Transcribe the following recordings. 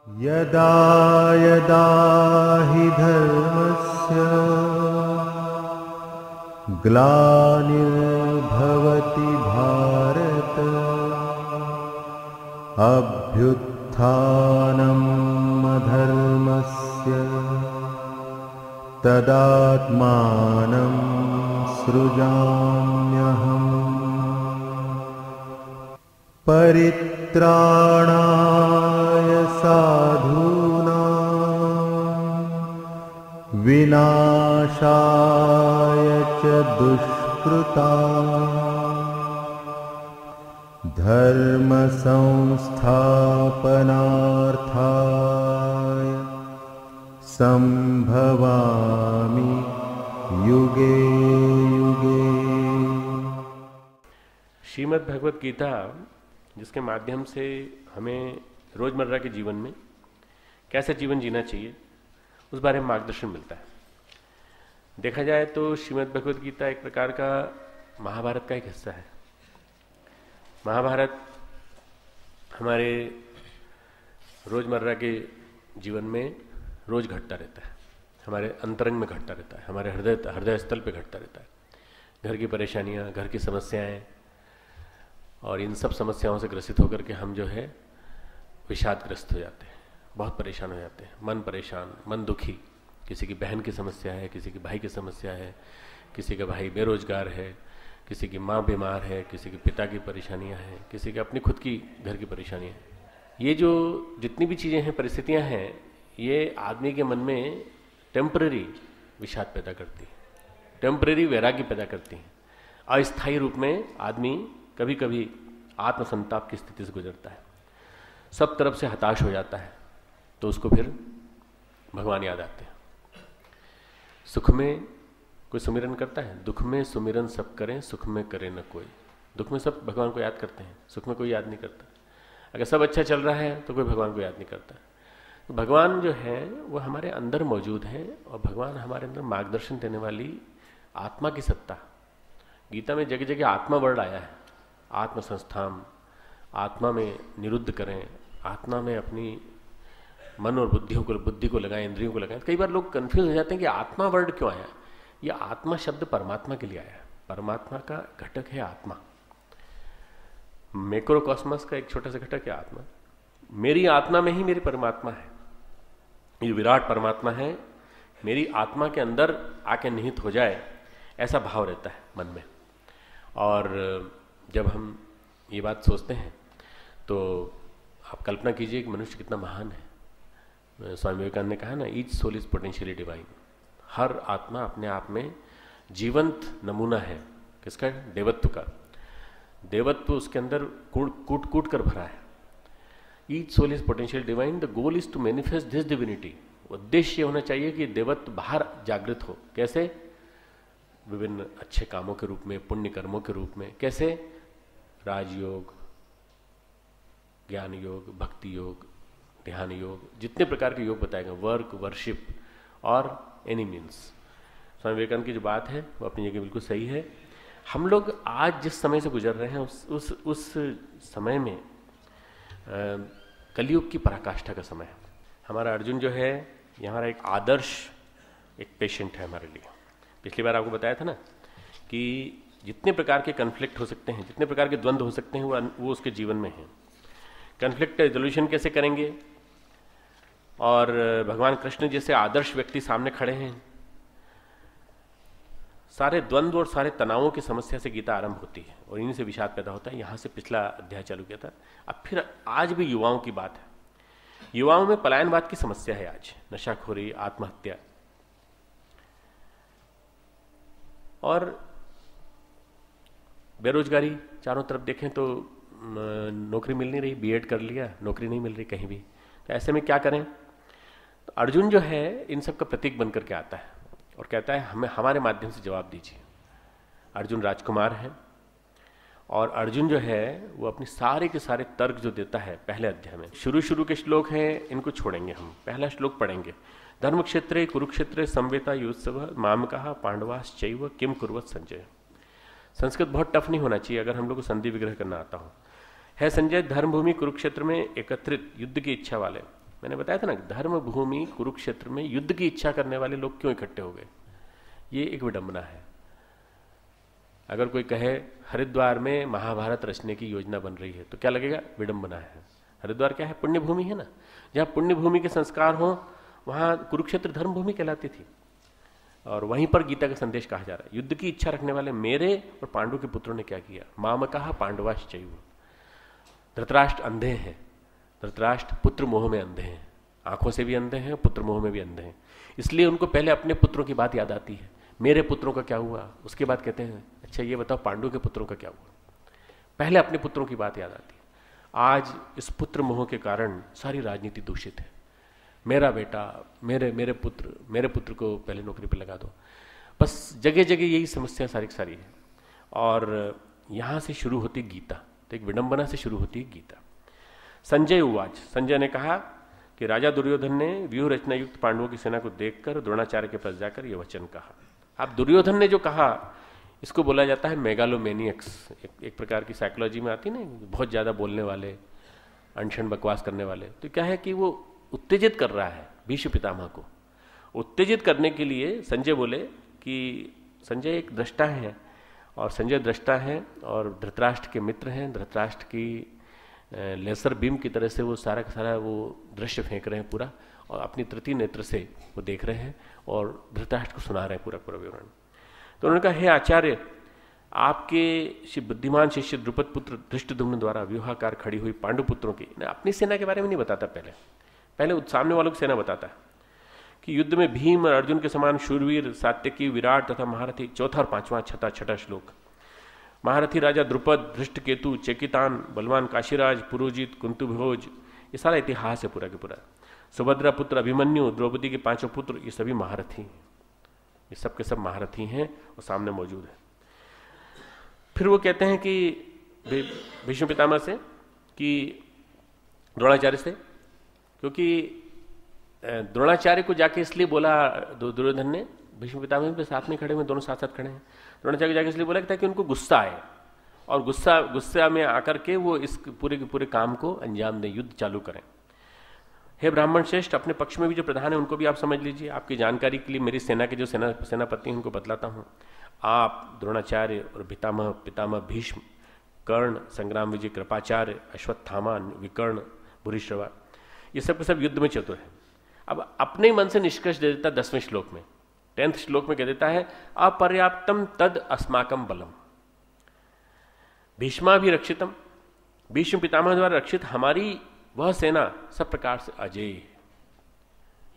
यदा यदा हि धर्मस्य ग्लानिर्भवति भारत अभ्युत्थानम् अधर्मस्य तदात्मानं सृजाम्यहम् परित्राणाय साधूनां विनाशाय च दुष्कृतां धर्म संस्थापनार्थाय संभवामि युगे युगे। श्रीमद् भगवत गीता जिसके माध्यम से हमें रोजमर्रा के जीवन में कैसा जीवन जीना चाहिए उस बारे में मार्गदर्शन मिलता है। देखा जाए तो श्रीमद् भगवत गीता एक प्रकार का महाभारत का एक हिस्सा है। महाभारत हमारे रोजमर्रा के जीवन में रोज घटता रहता है, हमारे अंतरंग में घटता रहता है, हमारे हृदय स्थल पे घटता रहता है। घर की परेशानियां, घर की समस्याएं, और इन सब समस्याओं से ग्रसित होकर के हम जो है विषादग्रस्त हो जाते हैं, बहुत परेशान हो जाते हैं, मन परेशान, मन दुखी। किसी की बहन की समस्या है, किसी की भाई की समस्या है, किसी का भाई बेरोजगार है, किसी की माँ बीमार है, किसी के पिता की परेशानियां हैं, किसी की अपनी खुद की घर की परेशानियां हैं। ये जो जितनी भी चीज़ें हैं, परिस्थितियां हैं, ये आदमी के मन में टेम्पररी विषाद पैदा करती हैं, टेम्पररी वैराग्य पैदा करती हैं। अस्थायी रूप में आदमी कभी कभी आत्मसंताप की स्थिति से गुजरता है, सब तरफ से हताश हो जाता है, तो उसको फिर भगवान याद आते हैं। सुख में कोई सुमिरन करता है, दुख में सुमिरन सब करें, सुख में करे न कोई। दुख में सब भगवान को याद करते हैं, सुख में कोई याद नहीं करता। अगर सब अच्छा चल रहा है तो कोई भगवान को याद नहीं करता। तो भगवान जो है वो हमारे अंदर मौजूद है, और भगवान हमारे अंदर मार्गदर्शन देने वाली आत्मा की सत्ता। गीता में जगह जगह आत्मा वर्ड आया है। आत्म संस्थान, आत्मा में निरुद्ध करें, आत्मा में अपनी मन और बुद्धि को लगाएं, इंद्रियों को लगाएं। कई बार लोग कंफ्यूज हो जाते हैं कि आत्मा वर्ड क्यों आया। यह आत्मा शब्द परमात्मा के लिए आया है। परमात्मा का घटक है आत्मा। मैक्रोकॉस्मस का एक छोटा सा घटक है आत्मा। मेरी आत्मा में ही मेरी परमात्मा है, ये विराट परमात्मा है, मेरी आत्मा के अंदर आके निहित हो जाए, ऐसा भाव रहता है मन में। और जब हम ये बात सोचते हैं तो आप कल्पना कीजिए कि मनुष्य कितना महान है। स्वामी विवेकानंद ने कहा ना, each soul is potentially divine. हर आत्मा अपने आप में जीवंत नमूना है। किसका? देवत्व का। देवत्व उसके अंदर कूट कूट कर भरा है। Each soul is potential divine, the goal is to manifest this divinity. उद्देश्य होना चाहिए कि देवत्व बाहर जागृत हो। कैसे? विभिन्न अच्छे कामों के रूप में, पुण्य कर्मों के रूप में। कैसे? राजयोग, ज्ञान योग, भक्ति योग, ध्यान योग, जितने प्रकार के योग बताए गए, वर्क, वर्शिप और एनी मीन्स। स्वामी विवेकानंद की जो बात है वो अपनी जगह बिल्कुल सही है। हम लोग आज जिस समय से गुजर रहे हैं उस समय में कलयुग की पराकाष्ठा का समय है। हमारा अर्जुन जो है, ये हमारा एक आदर्श, एक पेशेंट है हमारे लिए। पिछली बार आपको बताया था ना कि जितने प्रकार के कन्फ्लिक्ट हो सकते हैं, जितने प्रकार के द्वंद्व हो सकते हैं, वो उसके जीवन में है। कन्फ्लिक्ट का रिजोल्यूशन कैसे करेंगे? और भगवान कृष्ण जैसे आदर्श व्यक्ति सामने खड़े हैं। सारे द्वंद्व और सारे तनावों की समस्या से गीता आरंभ होती है, और इन्हीं से विषाद पैदा होता है। यहां से पिछला अध्याय चालू किया था। अब फिर आज भी युवाओं की बात है। युवाओं में पलायनवाद की समस्या है आज, नशाखोरी, आत्महत्या, और बेरोजगारी। चारों तरफ देखें तो नौकरी मिल नहीं रही। बीएड कर लिया, नौकरी नहीं मिल रही कहीं भी। तो ऐसे में क्या करें? तो अर्जुन जो है इन सब का प्रतीक बनकर के आता है और कहता है हमें हमारे माध्यम से जवाब दीजिए। अर्जुन राजकुमार है, और अर्जुन जो है वो अपने सारे के सारे तर्क जो देता है पहले अध्याय में, शुरू के श्लोक हैं, इनको छोड़ेंगे हम। पहला श्लोक पढ़ेंगे। धर्म क्षेत्रे कुरुक्षेत्रे संवेता युत्सव मामकः पांडवाश्चैव किम कुर्वत संजय। संस्कृत बहुत टफ नहीं होना चाहिए अगर हम लोग को संधि विग्रह करना आता हो। है संजय, धर्मभूमि कुरुक्षेत्र में एकत्रित युद्ध की इच्छा वाले मैंने बताया था ना, धर्म भूमि कुरुक्षेत्र में युद्ध की इच्छा करने वाले लोग क्यों इकट्ठे हो गए, ये एक विडंबना है। अगर कोई कहे हरिद्वार में महाभारत रचने की योजना बन रही है तो क्या लगेगा, विडंबना है। हरिद्वार क्या है, पुण्य भूमि है ना, जहां पुण्य भूमि के संस्कार हो वहां कुरुक्षेत्र धर्म भूमि कहलाती थी, और वहीं पर गीता का संदेश कहा जा रहा है। युद्ध की इच्छा रखने वाले मेरे और पांडु के पुत्रों ने क्या किया, मामकः पांडवाश्चैव। धृतराष्ट्र अंधे हैं, धृतराष्ट्र पुत्र मोह में अंधे हैं, आंखों से भी अंधे हैं, पुत्र मोह में भी अंधे हैं, इसलिए उनको पहले अपने पुत्रों की बात याद आती है, मेरे पुत्रों का क्या हुआ, उसके बाद कहते हैं अच्छा ये बताओ पांडु के पुत्रों का क्या हुआ, पहले अपने पुत्रों की बात याद आती है। आज इस पुत्र मोह के कारण सारी राजनीति दूषित है, मेरा बेटा, मेरे पुत्र को पहले नौकरी पर लगा दो, बस जगह जगह यही समस्या सारी सारी है। और यहां से शुरू होती गीता, तो एक विडंबना से शुरू होती है गीता। संजय उवाच, संजय ने कहा कि राजा दुर्योधन ने व्यूह रचना युक्त पांडवों की सेना को देखकर द्रोणाचार्य के पास जाकर यह वचन कहा। अब दुर्योधन ने जो कहा इसको बोला जाता है मेगालोमेनियक्स, एक प्रकार की साइकोलॉजी में आती ना, बहुत ज्यादा बोलने वाले, अनशन बकवास करने वाले। तो क्या है कि वो उत्तेजित कर रहा है भीष्म पितामह को। उत्तेजित करने के लिए संजय बोले कि संजय एक दृष्टा है, और संजय दृष्टा है और धृतराष्ट्र के मित्र हैं, धृतराष्ट्र की लेसर बीम की तरह से वो सारा का सारा वो दृश्य फेंक रहे हैं पूरा, और अपनी तृतीय नेत्र से वो देख रहे हैं और धृतराष्ट्र को सुना रहे हैं पूरा पूरा विवरण। तो उन्होंने कहा, हे आचार्य, आपके बुद्धिमान शिष्य द्रुपद पुत्र धृष्टद्युम्न द्वारा व्यूहाकार खड़ी हुई पांडु पुत्रों की, अपनी सेना के बारे में नहीं बताता, पहले सामने वालों की सेना बताता है कि युद्ध में भीम और अर्जुन के समान शूरवीर, सात्यकी, विराट तथा महारथी, चौथा और पांचवा छठा श्लोक, महारथी राजा द्रुपद, धृष्टकेतु, चेकितान, बलवान काशीराज, पुरोजित, कुंतुभोज, ये सारा इतिहास है पूरा के पूरा। सुभद्रा पुत्र अभिमन्यु, द्रौपदी के पांचों पुत्र, ये सभी महारथी, ये सब के सब महारथी हैं और सामने मौजूद है। फिर वो कहते हैं कि भीष्म पितामह से कि द्रोणाचार्य से, क्योंकि द्रोणाचार्य को जाके इसलिए बोला दुर्योधन ने, भीष्म पितामह भी साथ में खड़े हुए, दोनों साथ साथ खड़े हैं, द्रोणाचार्य जाके इसलिए बोला कि उनको गुस्सा आए, और गुस्सा में आकर के वो इस पूरे के पूरे काम को अंजाम दें, युद्ध चालू करें। हे ब्राह्मण श्रेष्ठ, अपने पक्ष में भी जो प्रधान है उनको भी आप समझ लीजिए। आपकी जानकारी के लिए मेरी सेना के जो सेनापति हैं उनको बतलाता हूँ। आप, द्रोणाचार्य और पितामह भीष्म, कर्ण, संग्राम विजय, कृपाचार्य, अश्वत्थामा, विकर्ण, भूरिश्रवा, ये सब के सब युद्ध में चतुर है। अब अपने मन से निष्कर्ष दे देता 10वें श्लोक में, 10th श्लोक में कह देता है, अपर्याप्तम तद अस्माकम बलम भीष्माभिरक्षितम, भीष्म पितामह द्वारा रक्षित हमारी वह सेना सब प्रकार से अजेय,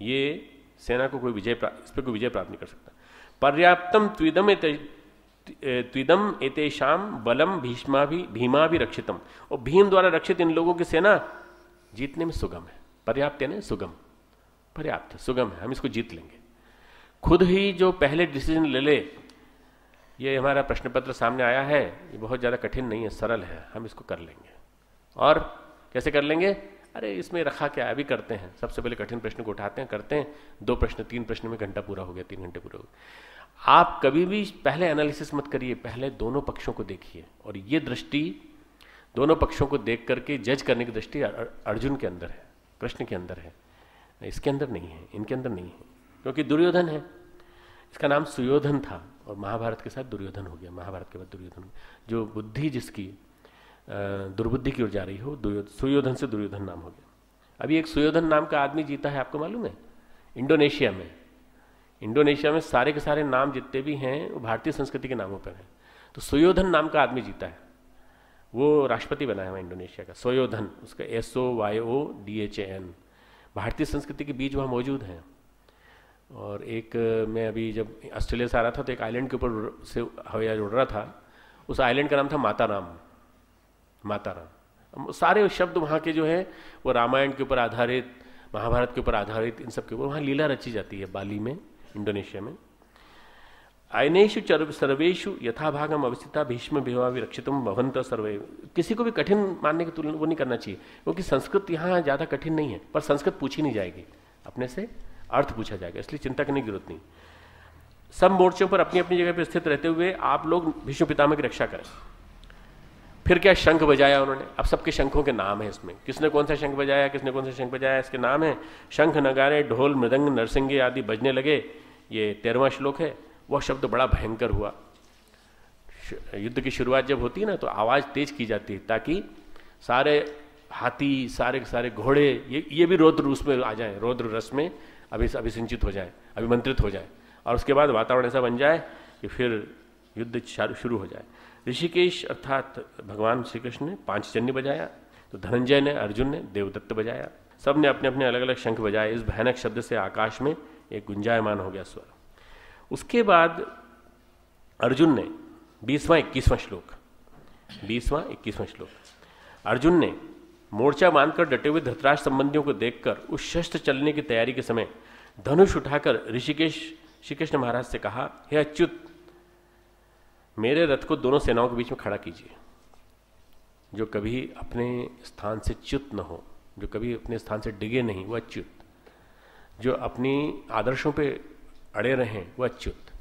ये सेना को कोई इस पर कोई विजय प्राप्त नहीं कर सकता। पर्याप्तम त्विदम एतेषाम बलम भीमाभिरक्षितम, और भीम द्वारा रक्षित इन लोगों की सेना जीतने में सुगम है। पर्याप्त यानी सुगम, पर्याप्त सुगम है, हम इसको जीत लेंगे। खुद ही जो पहले डिसीजन ले ले, ये हमारा प्रश्न पत्र सामने आया है, ये बहुत ज़्यादा कठिन नहीं है, सरल है, हम इसको कर लेंगे। और कैसे कर लेंगे, अरे इसमें रखा क्या है, अभी करते हैं। सबसे पहले कठिन प्रश्न को उठाते हैं, करते हैं, 2 प्रश्न 3 प्रश्न में घंटा पूरा हो गया, 3 घंटे पूरे हो गए। आप कभी भी पहले एनालिसिस मत करिए, पहले दोनों पक्षों को देखिए, और ये दृष्टि दोनों पक्षों को देख करके जज करने की दृष्टि अर्जुन के अंदर है, कृष्ण के अंदर है, इसके अंदर नहीं है, इनके अंदर नहीं है। क्योंकि दुर्योधन है, इसका नाम सुयोधन था, और महाभारत के साथ दुर्योधन हो गया, महाभारत के बाद दुर्योधन, जो बुद्धि जिसकी दुर्बुद्धि की ओर जा रही हो, सुयोधन से दुर्योधन नाम हो गया। अभी एक सुयोधन नाम का आदमी जीता है, आपको मालूम है, इंडोनेशिया में। इंडोनेशिया में सारे के सारे नाम जितने भी हैं वो भारतीय संस्कृति के नामों पर हैं। तो सुयोधन नाम का आदमी जीता है, वो राष्ट्रपति बना है इंडोनेशिया का, सुयोधन, उसका SOYODHAN। भारतीय संस्कृति के बीज वहाँ मौजूद हैं। और एक मैं अभी जब ऑस्ट्रेलिया से आ रहा था तो एक आइलैंड के ऊपर से हवाई जहाज उड़ रहा था, उस आइलैंड का नाम था माताराम। सारे शब्द वहाँ के जो है वो रामायण के ऊपर आधारित, महाभारत के ऊपर आधारित, इन सब के ऊपर वहाँ लीला रची जाती है बाली में, इंडोनेशिया में। आयनेषु सर्वेषु यथाभागम अवस्थिता भीष्म भीमाभिरक्षितम भवन्त सर्वे। किसी को भी कठिन मानने की तुलना वो नहीं करना चाहिए, क्योंकि संस्कृत यहाँ ज़्यादा कठिन नहीं है, पर संस्कृत पूछी नहीं जाएगी, अपने से अर्थ पूछा जाएगा, इसलिए चिंता करने की जरूरत नहीं। सब मोर्चों पर अपनी अपनी जगह पर स्थित रहते हुए आप लोग भीष्म पितामह की रक्षा करें। फिर क्या शंख बजाया उन्होंने। अब सबके शंखों के नाम है इसमें, किसने कौन सा शंख बजाया, किसने कौन सा शंख बजाया, इसके नाम है। शंख नगारे ढोल मृदंग नरसिंगे आदि बजने लगे, ये 13वां श्लोक है। वह शब्द बड़ा भयंकर हुआ। युद्ध की शुरुआत जब होती है ना तो आवाज तेज की जाती है ताकि सारे हाथी, सारे के सारे घोड़े ये भी रौद्र रूप में आ जाए, रौद्र रस में अभिसिंचित हो जाए, अभिमंत्रित हो जाए, और उसके बाद वातावरण ऐसा बन जाए कि फिर युद्ध शुरू हो जाए। ऋषिकेश अर्थात भगवान श्री कृष्ण ने पांचजन्य बजाया, तो धनंजय ने, अर्जुन ने देवदत्त बजाया। सब ने अपने अपने अलग अलग शंख बजाए। इस भयानक शब्द से आकाश में एक गुंजायमान हो गया स्वर। उसके बाद अर्जुन ने 20वां 21वां श्लोक, 20वां 21वां श्लोक, अर्जुन ने मोर्चा बांधकर डटे हुए धृतराष्ट्र संबंधियों को देखकर उस शस्त्र चलने की तैयारी के समय धनुष उठाकर ऋषिकेश श्री कृष्ण महाराज से कहा, हे अच्युत, मेरे रथ को दोनों सेनाओं के बीच में खड़ा कीजिए। जो कभी अपने स्थान से च्युत न हो, जो कभी अपने स्थान से डिगे नहीं, वह अच्युत। जो अपनी आदर्शों पे अड़े रहें, वह अच्युत।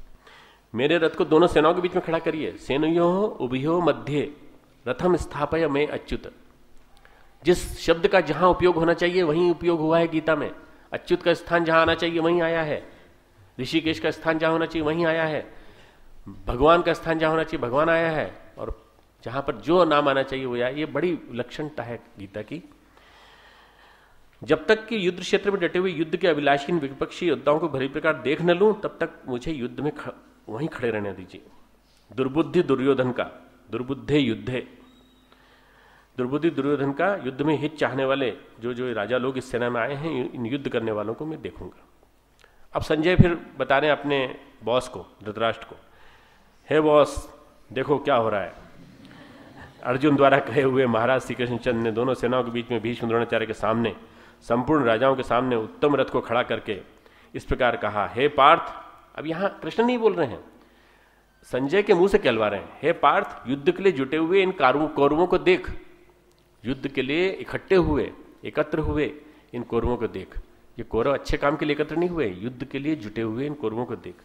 मेरे रथ को दोनों सेनाओं के बीच में खड़ा करिए। सेनयोः उभयोः मध्ये रथम स्थापय मैं अच्युत। जिस शब्द का जहां उपयोग होना चाहिए वहीं उपयोग हुआ है गीता में। अच्युत का स्थान जहां आना चाहिए वहीं आया है, ऋषिकेश का स्थान जहां होना चाहिए वहीं आया है, भगवान का स्थान जहां होना चाहिए भगवान आया है, और जहां पर जो नाम आना चाहिए वो आया। ये बड़ी विलक्षणता है गीता की। जब तक कि युद्ध क्षेत्र में डटे हुए युद्ध के अभिलाषी विपक्षी योद्धाओं को भली प्रकार देख न लूं, तब तक मुझे युद्ध में वहीं खड़े रहने दीजिए। दुर्बुद्धि दुर्योधन का, दुर्बुद्धे युद्धे, दुर्बुद्धि दुर्योधन का, युद्ध में हित चाहने वाले जो जो राजा लोग इस सेना में आए हैं, इन युद्ध करने वालों को मैं देखूंगा। अब संजय फिर बता रहे हैं अपने बॉस को, धृतराष्ट्र को, हे बॉस देखो क्या हो रहा है। अर्जुन द्वारा कहे हुए महाराज श्री कृष्णचंद्र ने दोनों सेनाओं के बीच में भीष्म द्रोणाचार्य के सामने, संपूर्ण राजाओं के सामने उत्तम रथ को खड़ा करके इस प्रकार कहा, हे पार्थ। अब यहां कृष्ण नहीं बोल रहे हैं, संजय के मुंह से कहलवा रहे हैं, हे पार्थ, युद्ध के लिए जुटे हुए इन कौरवों को देख। युद्ध के लिए इकट्ठे हुए, एकत्र हुए इन कौरवों को देख। ये कौरव अच्छे काम के लिए एकत्र नहीं हुए, युद्ध के लिए जुटे हुए इन कौरवों को देख।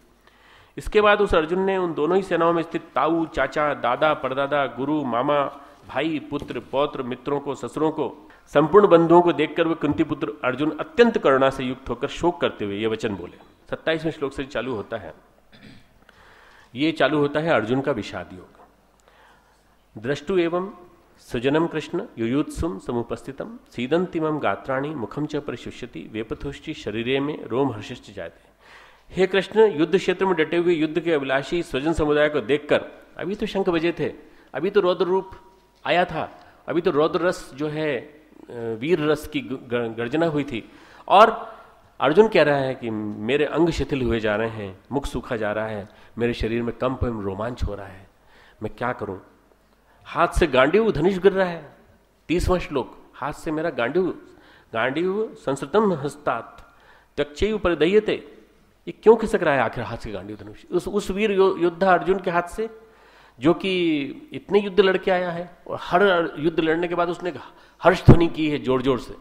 इसके बाद उस अर्जुन ने उन दोनों ही सेनाओं में स्थित ताऊ, चाचा, दादा, परदादा, गुरु, मामा, भाई, पुत्र, पौत्र, मित्रों को, ससुरों को, संपूर्ण बंधुओं को देखकर वे कुंती पुत्र अर्जुन अत्यंत करुणा से युक्त होकर शोक करते हुए ये वचन बोले। 27वें श्लोक से चालू होता है, ये चालू होता है अर्जुन का विषाद योग। दृष्टु एवं सुजनम कृष्ण युयुत्सुम समुपस्थितम सीदंतिमम गात्राणि मुखम च परिशुष्यति वेपथुश्चि शरीरे में रोम हर्षिश्च जाते। हे कृष्ण, युद्ध क्षेत्र में डटे हुए युद्ध के अभिलाषी स्वजन समुदाय को देखकर, अभी तो शंख बजे थे, अभी तो रौद्र रूप आया था, अभी तो रौद्र रस जो है वीर रस की गर्जना हुई थी, और अर्जुन कह रहा है कि मेरे अंग शिथिल हुए जा रहे हैं, मुख सूखा जा रहा है, मेरे शरीर में कंप एवं रोमांच हो रहा है, मैं क्या करूं। हाथ से गांडीव धनुष गिर रहा है। 30वां श्लोक, हाथ से मेरा गांडीव संसृतम हस्तात त्यक्चैव परिदह्यते। ये क्यों खिसक रहा है आखिर हाथ से गांडीव धनुष उस वीर योद्धा अर्जुन के हाथ से, जो कि इतने युद्ध लड़के आया है, और हर युद्ध लड़ने के बाद उसने हर्ष ध्वनि की है जोर जोर से,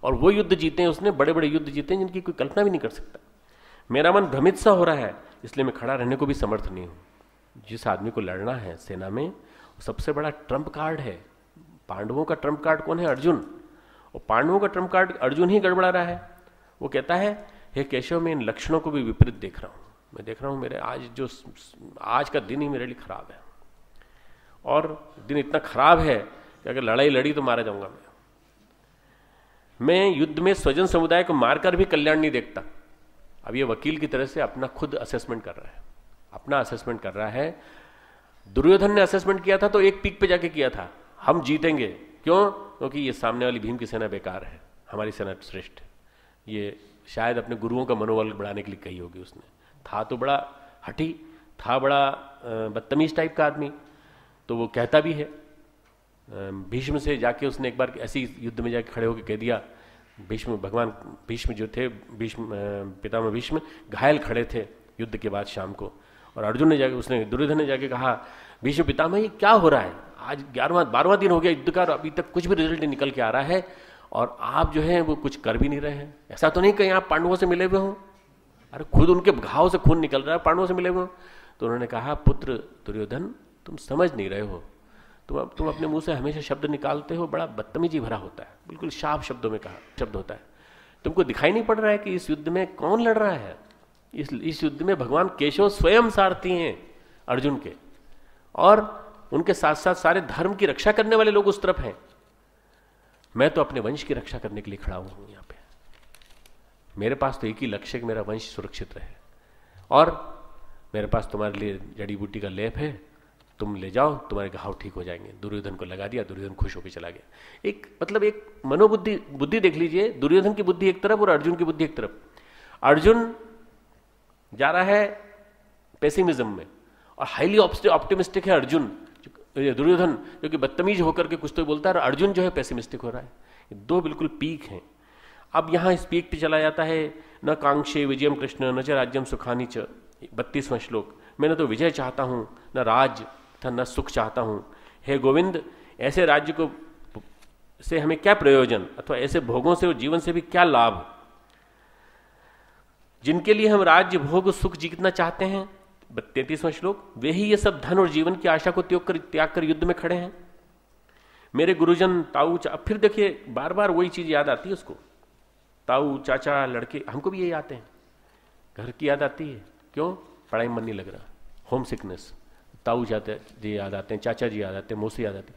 और वो युद्ध जीते हैं उसने, बड़े बड़े युद्ध जीते हैं जिनकी कोई कल्पना भी नहीं कर सकता। मेरा मन भ्रमित सा हो रहा है, इसलिए मैं खड़ा रहने को भी समर्थ नहीं हूं। जिस आदमी को लड़ना है सेना में, सबसे बड़ा ट्रम्प कार्ड है। पांडवों का ट्रम्प कार्ड कौन है? अर्जुन। और पांडवों का ट्रम्प कार्ड अर्जुन ही गड़बड़ा रहा है। वो कहता है, हे केशव, मैं इन लक्षणों को भी विपरीत देख रहा हूं। मैं देख रहा हूं मेरे आज का दिन ही मेरे लिए खराब है, और दिन इतना खराब है कि अगर लड़ाई लड़ी तो मारा जाऊंगा मैं युद्ध में स्वजन समुदाय को मारकर भी कल्याण नहीं देखता। अब ये वकील की तरह से अपना खुद असेसमेंट कर रहा है, अपना असेसमेंट कर रहा है। दुर्योधन ने असेसमेंट किया था तो एक पीक पे जाके किया था, हम जीतेंगे। क्यों? क्योंकि ये सामने वाली भीम की सेना बेकार है, हमारी सेना श्रेष्ठ है। ये शायद अपने गुरुओं का मनोबल बढ़ाने के लिए कही होगी उसने। था तो बड़ा हठी, था बड़ा बदतमीज टाइप का आदमी, तो वो कहता भी है। भीष्म से जाके उसने एक बार ऐसी युद्ध में जाके खड़े होकर कह दिया, भगवान भीष्म जो थे, पितामह भीष्म घायल खड़े थे युद्ध के बाद शाम को, और अर्जुन ने जाके, उसने दुर्योधन ने जाके कहा, भीष्म पितामह ये क्या हो रहा है, आज 12वां दिन हो गया युद्ध का, अभी तक कुछ भी रिजल्ट नहीं निकल के आ रहा है, और आप जो है वो कुछ कर भी नहीं रहे हैं। ऐसा तो नहीं कहीं आप पांडवों से मिले हुए हो? अरे खुद उनके घाव से खून निकल रहा है, पांडवों से मिले हुए हो। तो उन्होंने कहा, पुत्र दुर्योधन, तुम समझ नहीं रहे हो, तुम अपने मुंह से हमेशा शब्द निकालते हो, बड़ा बदतमीजी भरा होता है, बिल्कुल साफ शब्दों में कहा शब्द होता है। तुमको दिखाई नहीं पड़ रहा है कि इस युद्ध में कौन लड़ रहा है? इस युद्ध में भगवान केशव स्वयं सारथी हैं अर्जुन के, और उनके साथ साथ सारे धर्म की रक्षा करने वाले लोग उस तरफ हैं। मैं तो अपने वंश की रक्षा करने के लिए खड़ा हूं यहाँ पे। मेरे पास तो एक ही लक्ष्य है कि मेरा वंश सुरक्षित रहे, और मेरे पास तुम्हारे लिए जड़ी बूटी का लेप है, तुम ले जाओ, तुम्हारे घाव ठीक हो जाएंगे। दुर्योधन को लगा दिया, दुर्योधन खुश होकर चला गया। एक मतलब एक बुद्धि देख लीजिए, दुर्योधन की बुद्धि एक तरफ और अर्जुन की बुद्धि एक तरफ। अर्जुन जा रहा है पेसिमिज्म में, और हाईली ऑप्टिमिस्टिक है अर्जुन, दुर्योधन जो कि बदतमीज होकर के कुछ तो बोलता है, और अर्जुन जो है पेसिमिस्टिक हो रहा है। दो बिल्कुल पीक हैं। अब यहां इस पीक पे चला जाता है, न कांक्षे विजयम कृष्ण न च राज्यम सुखानी च, 32वां श्लोक। मैं न तो विजय चाहता हूं, न राज था, न सुख चाहता हूं। हे गोविंद, ऐसे राज्य को से हमें क्या प्रयोजन, अथवा ऐसे भोगों से और जीवन से भी क्या लाभ जिनके लिए हम राज्य भोग सुख जीतना चाहते हैं। 33वां श्लोक, वे ही ये सब धन और जीवन की आशा को त्याग कर युद्ध में खड़े हैं। मेरे गुरुजन ताऊ अब फिर देखिए बार बार वही चीज याद आती है उसको, ताऊ चाचा लड़के, हमको भी यही आते हैं, घर की याद आती है। क्यों? पढ़ाई में मन नहीं लग रहा, होम सिकनेस। ताऊ जी याद आते हैं, चाचा जी याद आते हैं, मौसी याद आती है।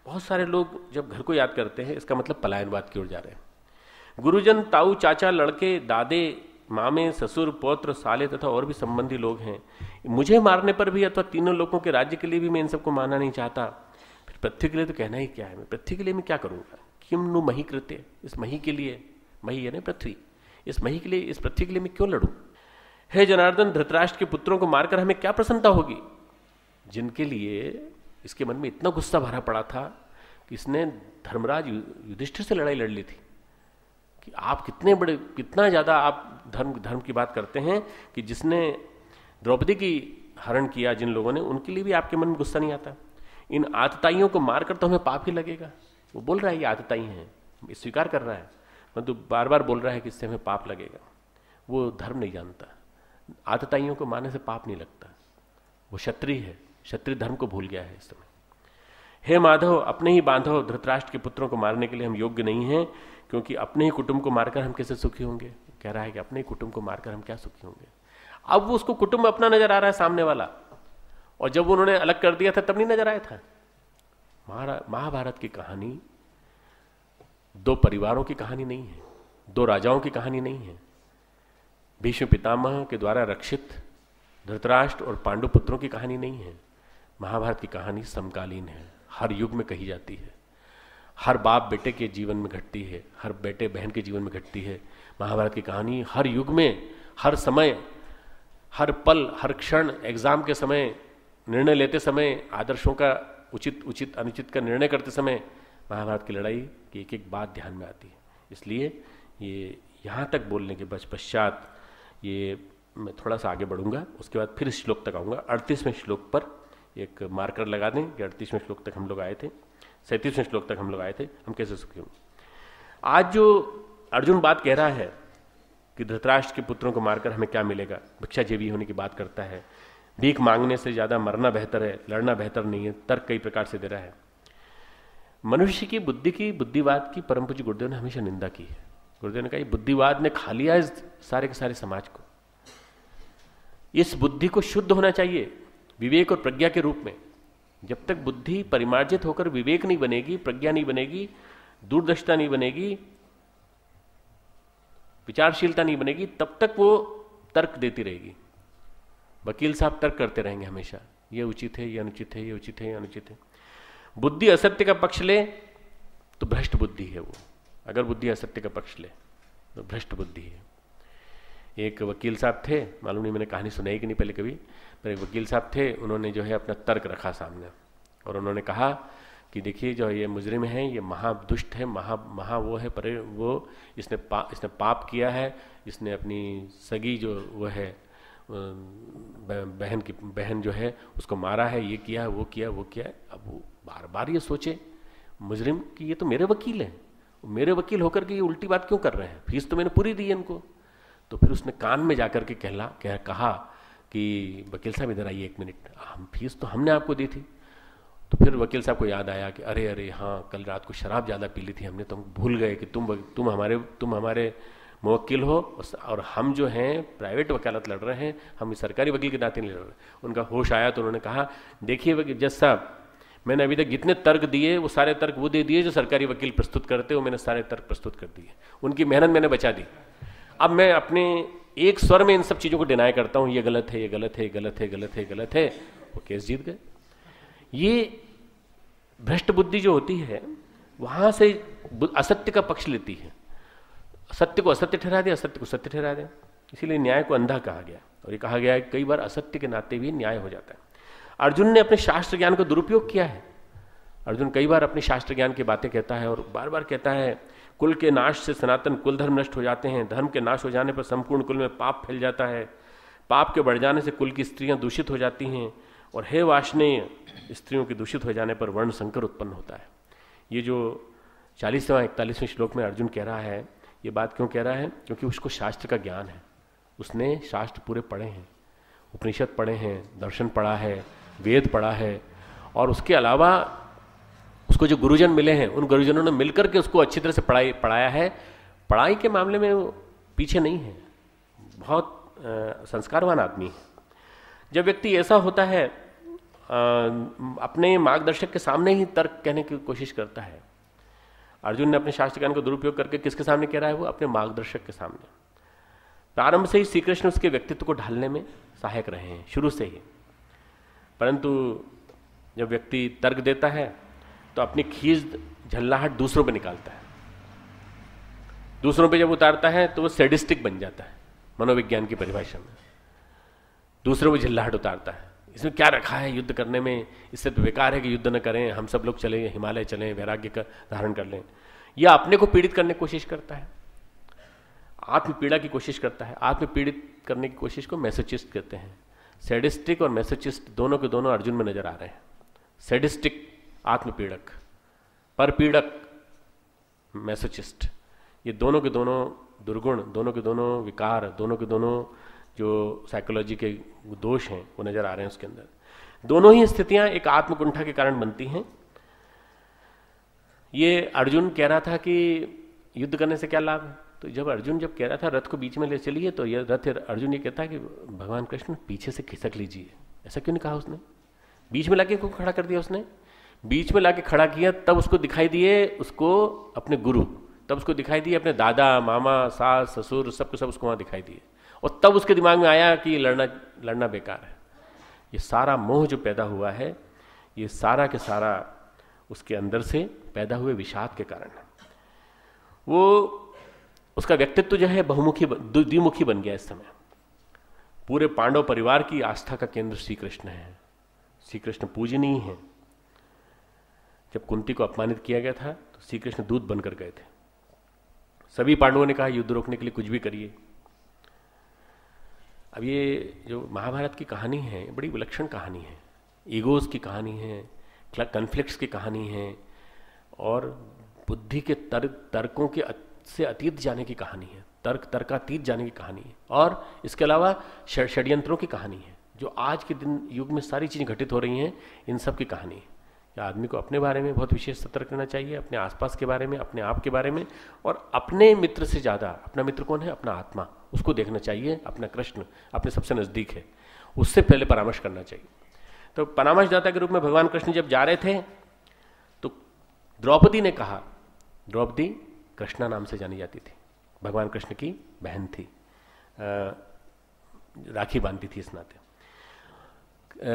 बहुत सारे लोग जब घर को याद करते हैं, इसका मतलब पलायनवाद की ओर जा रहे हैं। गुरुजन, ताऊ, चाचा, लड़के, दादे, मामे, ससुर, पौत्र, साले तथा और भी संबंधी लोग हैं। मुझे मारने पर भी अथवा तीनों लोगों के राज्य के लिए भी मैं इन सबको मानना नहीं चाहता। फिर पृथ्वी के लिए तो कहना ही क्या है, मैं पृथ्वी के लिए मैं क्या करूंगा? किम नु मही कृत्य, इस मही के लिए, मही है ना पृथ्वी, इस मही के लिए, इस पृथ्वी के लिए मैं क्यों लड़ूं? हे जनार्दन, धृतराष्ट्र के पुत्रों को मारकर हमें क्या प्रसन्नता होगी? जिनके लिए इसके मन में इतना गुस्सा भरा पड़ा था कि इसने धर्मराज युधिष्ठिर से लड़ाई लड़ ली थी कि आप कितना ज्यादा आप धर्म की बात करते हैं, कि जिसने द्रौपदी की हरण किया जिन लोगों ने, उनके लिए भी आपके मन में गुस्सा नहीं आता। इन आतताइयों को मारकर तो हमें पाप ही लगेगा। वो बोल रहा है ये आतताई हैं, स्वीकार कर रहा है, परंतु बार बार बोल रहा है कि इससे हमें पाप लगेगा। वो धर्म नहीं जानता, आतताइयों को मारने से पाप नहीं लगता। वो क्षत्रिय है, क्षत्रिय धर्म को भूल गया है इस समय। हे माधव, अपने ही बांधव धृतराष्ट्र के पुत्रों को मारने के लिए हम योग्य नहीं हैं, क्योंकि अपने ही कुटुंब को मारकर हम कैसे सुखी होंगे? कह रहा है कि अपने ही कुटुंब को मारकर हम क्या सुखी होंगे? अब वो उसको कुटुंब अपना नजर आ रहा है सामने वाला, और जब उन्होंने अलग कर दिया था तब नहीं नजर आया था। महाभारत की कहानी दो परिवारों की कहानी नहीं है, दो राजाओं की कहानी नहीं है। भीष्म पितामह के द्वारा रक्षित धृतराष्ट्र और पांडु पुत्रों की कहानी नहीं है। महाभारत की कहानी समकालीन है, हर युग में कही जाती है, हर बाप बेटे के जीवन में घटती है, हर बेटे बहन के जीवन में घटती है। महाभारत की कहानी हर युग में, हर समय, हर पल, हर क्षण, एग्जाम के समय, निर्णय लेते समय, आदर्शों का उचित अनुचित का निर्णय करते समय महाभारत की लड़ाई की एक एक बात ध्यान में आती है। इसलिए ये यहाँ तक बोलने के पश्चात ये मैं थोड़ा सा आगे बढ़ूंगा, उसके बाद फिर श्लोक तक आऊँगा। 38वें श्लोक पर एक मार्कर लगा दें कि 38वें श्लोक तक हम लोग आए थे, 37वें श्लोक तक हम लोग आए थे, हम कैसे सुखी होंगे। आज जो अर्जुन बात कह रहा है कि धृतराष्ट्र के पुत्रों को मारकर हमें क्या मिलेगा, भिक्षाजीवी होने की बात करता है, भीख मांगने से ज्यादा मरना बेहतर है, लड़ना बेहतर नहीं है, तर्क कई प्रकार से दे रहा है। मनुष्य की बुद्धि की, बुद्धिवाद की परम पूज्य गुरुदेव ने हमेशा निंदा की है। गुरुदेव ने कहा बुद्धिवाद ने खा लिया इस सारे के सारे समाज को। इस बुद्धि को शुद्ध होना चाहिए विवेक और प्रज्ञा के रूप में। जब तक बुद्धि परिमार्जित होकर विवेक नहीं बनेगी, प्रज्ञा नहीं बनेगी, दूरदर्शिता नहीं बनेगी, विचारशीलता नहीं बनेगी, तब तक वो तर्क देती रहेगी। वकील साहब तर्क करते रहेंगे हमेशा, ये उचित है, ये अनुचित है, ये उचित है, ये अनुचित है। बुद्धि असत्य का पक्ष ले तो भ्रष्ट बुद्धि है वो। अगर बुद्धि असत्य का पक्ष ले तो भ्रष्ट बुद्धि है। एक वकील साहब थे, मालूम नहीं मैंने कहानी सुनाई कि नहीं पहले कभी, पर एक वकील साहब थे, उन्होंने जो है अपना तर्क रखा सामने और उन्होंने कहा कि देखिए जो ये मुजरिम है, ये महादुष्ट है, महा वो है, पर वो इसने पाप किया है, इसने अपनी सगी जो वो है बहन जो है उसको मारा है, ये किया है, वो किया, वो किया है। अब वो बार बार ये सोचे मुजरिम कि ये तो मेरे वकील हैं, मेरे वकील होकर के ये उल्टी बात क्यों कर रहे हैं, फीस तो मैंने पूरी दी है इनको। तो फिर उसने कान में जाकर के कहा कि वकील साहब इधर आइए एक मिनट, हम फीस तो हमने आपको दी थी। तो फिर वकील साहब को याद आया कि अरे अरे हाँ, कल रात को शराब ज़्यादा पी ली थी हमने, तो हम भूल गए कि तुम हमारे मुवक्किल हो, और हम जो हैं प्राइवेट वकालत लड़ रहे हैं, हम सरकारी वकील के नाते नहीं लड़ रहे। उनका होश आया तो उन्होंने कहा, देखिए वकील जज साहब, मैंने अभी तक जितने तर्क दिए वो सारे तर्क वो दे दिए जो सरकारी वकील प्रस्तुत करते हो, मैंने सारे तर्क प्रस्तुत कर दिए, उनकी मेहनत मैंने बचा दी। अब मैं अपने एक स्वर में इन सब चीज़ों को डिनाई करता हूँ, ये गलत है, ये गलत है, ये गलत है, गलत है, गलत है, वो केस जीत गए। ये भ्रष्ट बुद्धि जो होती है वहां से असत्य का पक्ष लेती है, सत्य को असत्य ठहरा दिया, असत्य को सत्य ठहरा दिया। इसीलिए न्याय को अंधा कहा गया, और ये कहा गया है कई बार असत्य के नाते भी न्याय हो जाता है। अर्जुन ने अपने शास्त्र ज्ञान का दुरुपयोग किया है। अर्जुन कई बार अपने शास्त्र ज्ञान की बातें कहता है और बार बार कहता है, कुल के नाश से सनातन कुल धर्म नष्ट हो जाते हैं, धर्म के नाश हो जाने पर संपूर्ण कुल में पाप फैल जाता है, पाप के बढ़ जाने से कुल की स्त्रियां दूषित हो जाती हैं, और हे वाष्णेय, स्त्रियों के दूषित हो जाने पर वर्ण संकर उत्पन्न होता है। ये जो 40वें 41वें श्लोक में अर्जुन कह रहा है, ये बात क्यों कह रहा है? क्योंकि उसको शास्त्र का ज्ञान है, उसने शास्त्र पूरे पढ़े हैं, उपनिषद पढ़े हैं, दर्शन पढ़ा है, वेद पढ़ा है, और उसके अलावा उसको जो गुरुजन मिले हैं उन गुरुजनों ने मिलकर के उसको अच्छी तरह से पढ़ाया है। पढ़ाई के मामले में वो पीछे नहीं है, बहुत संस्कारवान आदमी है। जब व्यक्ति ऐसा होता है, अपने मार्गदर्शक के सामने ही तर्क कहने की कोशिश करता है। अर्जुन ने अपने शास्त्र ज्ञान का दुरुपयोग करके किसके सामने कह रहा है? वो अपने मार्गदर्शक के सामने। प्रारंभ से ही श्री कृष्ण उसके व्यक्तित्व को ढालने में सहायक रहे हैं, शुरू से ही। परंतु जब व्यक्ति तर्क देता है तो अपनी खींच झल्लाहट दूसरों पे निकालता है, दूसरों पे जब उतारता है तो वो सैडिस्टिक बन जाता है। मनोविज्ञान की परिभाषा में दूसरों पे झल्लाहट उतारता है, इसमें क्या रखा है युद्ध करने में, इससे तो बेकार है कि युद्ध न करें, हम सब लोग चले हिमालय चलें, वैराग्य का धारण कर लें। या अपने को पीड़ित करने की कोशिश करता है, आत्म पीड़ा की कोशिश करता है। आत्म पीड़ित करने की कोशिश को मैसोचिस्ट कहते हैं। सैडिस्टिक और मैसोचिस्ट दोनों के दोनों अर्जुन में नजर आ रहे हैं। सैडिस्टिक आत्मपीड़क, परपीड़क मैसोचिस्ट, ये दोनों के दोनों दुर्गुण, दोनों के दोनों विकार, दोनों के दोनों जो साइकोलॉजी के दोष हैं वो नजर आ रहे हैं उसके अंदर। दोनों ही स्थितियां एक आत्मकुंठा के कारण बनती हैं। ये अर्जुन कह रहा था कि युद्ध करने से क्या लाभ है, तो जब अर्जुन जब कह रहा था रथ को बीच में ले चलिए, तो यह रथ अर्जुन ये कहता है कि भगवान कृष्ण पीछे से खिसक लीजिए। ऐसा क्यों नहीं कहा उसने? बीच में लाके क्यों खड़ा कर दिया उसने? बीच में लाके खड़ा किया तब उसको दिखाई दिए उसको अपने गुरु, तब उसको दिखाई दिए अपने दादा, मामा, सास, ससुर, सबको सब उसको वहां दिखाई दिए, और तब उसके दिमाग में आया कि लड़ना बेकार है। ये सारा मोह जो पैदा हुआ है, ये सारा के सारा उसके अंदर से पैदा हुए विषाद के कारण है। वो उसका व्यक्तित्व जो है बहुमुखी, द्विमुखी बन गया इस समय। पूरे पांडव परिवार की आस्था का केंद्र श्री कृष्ण है। श्री कृष्ण पूजनीय है। जब कुंती को अपमानित किया गया था तो श्री कृष्ण दूत बनकर गए थे। सभी पांडवों ने कहा युद्ध रोकने के लिए कुछ भी करिए। अब ये जो महाभारत की कहानी है बड़ी विलक्षण कहानी है, ईगोज की कहानी है, कन्फ्लिक्ट्स की कहानी है, और बुद्धि के तर्कों के से अतीत जाने की कहानी है, तर्कातीत जाने की कहानी है, और इसके अलावा षड्यंत्रों की कहानी है। जो आज के दिन युग में सारी चीजें घटित हो रही हैं, इन सब की कहानी है। आदमी को अपने बारे में बहुत विशेष सतर्क रहना चाहिए, अपने आसपास के बारे में, अपने आप के बारे में, और अपने मित्र से ज्यादा, अपना मित्र कौन है? अपना आत्मा, उसको देखना चाहिए। अपना कृष्ण अपने सबसे नजदीक है, उससे पहले परामर्श करना चाहिए। तो परामर्शदाता के रूप में भगवान कृष्ण जब जा रहे थे तो द्रौपदी ने कहा, द्रौपदी कृष्णा नाम से जानी जाती थी, भगवान कृष्ण की बहन थी, राखी बांधती थी इस नाते।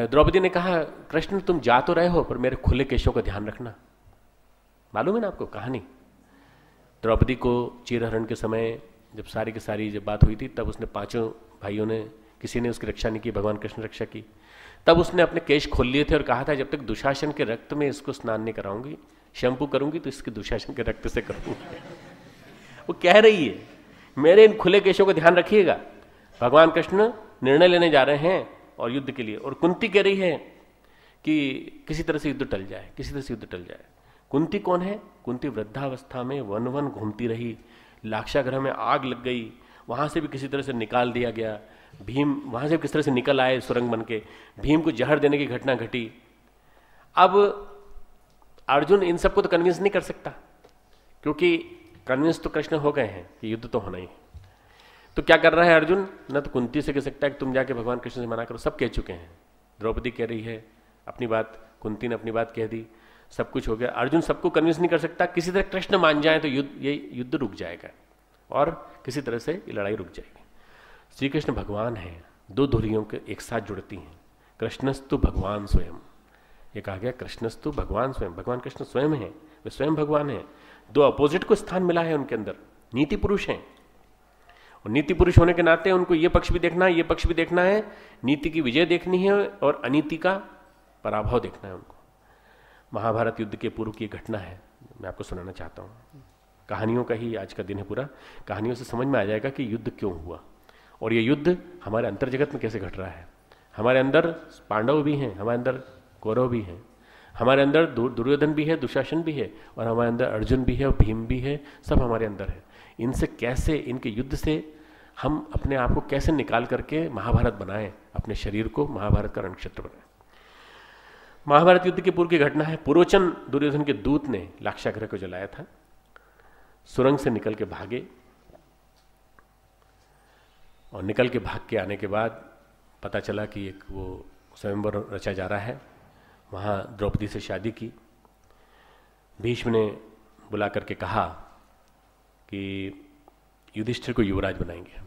द्रौपदी ने कहा, कृष्ण तुम जा तो रहे हो पर मेरे खुले केशों का ध्यान रखना। मालूम है ना आपको कहानी? द्रौपदी को चीरहरण के समय जब सारी की सारी जब बात हुई थी, तब उसने पांचों भाइयों ने, किसी ने उसकी रक्षा नहीं की, भगवान कृष्ण रक्षा की। तब उसने अपने केश खोल लिए थे और कहा था, जब तक दुशासन के रक्त में इसको स्नान नहीं कराऊंगी, शैम्पू करूंगी तो इसके दुशासन के रक्त से करूंगी। वो कह रही है मेरे इन खुले केशों का ध्यान रखिएगा। भगवान कृष्ण निर्णय लेने जा रहे हैं और युद्ध के लिए, और कुंती कह रही है कि किसी तरह से युद्ध टल जाए, किसी तरह से युद्ध टल जाए। कुंती कौन है? कुंती वृद्धावस्था में वन वन घूमती रही, लाक्षागृह में आग लग गई, वहां से भी किसी तरह से निकाल दिया गया। भीम वहां से किस तरह से निकल आए सुरंग बन के, भीम को जहर देने की घटना घटी। अब अर्जुन इन सबको तो कन्विंस नहीं कर सकता, क्योंकि कन्विंस तो कृष्ण हो गए हैं कि युद्ध तो होना ही है। तो क्या कर रहा है अर्जुन? न तो कुंती से कह सकता है कि तुम जाके भगवान कृष्ण से मना करो, सब कह चुके हैं। द्रौपदी कह रही है अपनी बात, कुंती ने अपनी बात कह दी, सब कुछ हो गया। अर्जुन सबको कन्विंस नहीं कर सकता। किसी तरह कृष्ण मान जाए तो ये युद्ध रुक जाएगा और किसी तरह से ये लड़ाई रुक जाएगी। श्री कृष्ण भगवान है, दो धुरियों के एक साथ जुड़ती हैं। कृष्णस्तु भगवान स्वयं, ये कहा गया कृष्णस्तु भगवान स्वयं, भगवान कृष्ण स्वयं है, वे स्वयं भगवान है। दो अपोजिट को स्थान मिला है उनके अंदर, नीति पुरुष हैं। और नीति पुरुष होने के नाते उनको ये पक्ष भी देखना है, ये पक्ष भी देखना है, नीति की विजय देखनी है और अनीति का पराभव देखना है उनको। महाभारत युद्ध के पूर्व की घटना है, मैं आपको सुनाना चाहता हूँ। कहानियों का ही आज का दिन है पूरा, कहानियों से समझ में आ जाएगा कि युद्ध क्यों हुआ और ये युद्ध हमारे अंतर जगत में कैसे घट रहा है। हमारे अंदर पांडव भी हैं, हमारे अंदर कौरव भी हैं, हमारे अंदर दुर्योधन भी है, दुशासन भी है, और हमारे अंदर अर्जुन भी है और भीम भी है, सब हमारे अंदर है। इनसे कैसे, इनके युद्ध से हम अपने आप को कैसे निकाल करके महाभारत बनाएं, अपने शरीर को महाभारत का रणक्षेत्र बनाएं। महाभारत युद्ध के पूर्व की घटना है। पुरोचन दुर्योधन के दूत ने लाक्षागृह को जलाया था, सुरंग से निकल के भागे और निकल के भाग के आने के बाद पता चला कि एक वो स्वयंवर रचा जा रहा है। वहाँ द्रौपदी से शादी की। भीष्म ने बुला करके कहा कि युधिष्ठिर को युवराज बनाएंगे,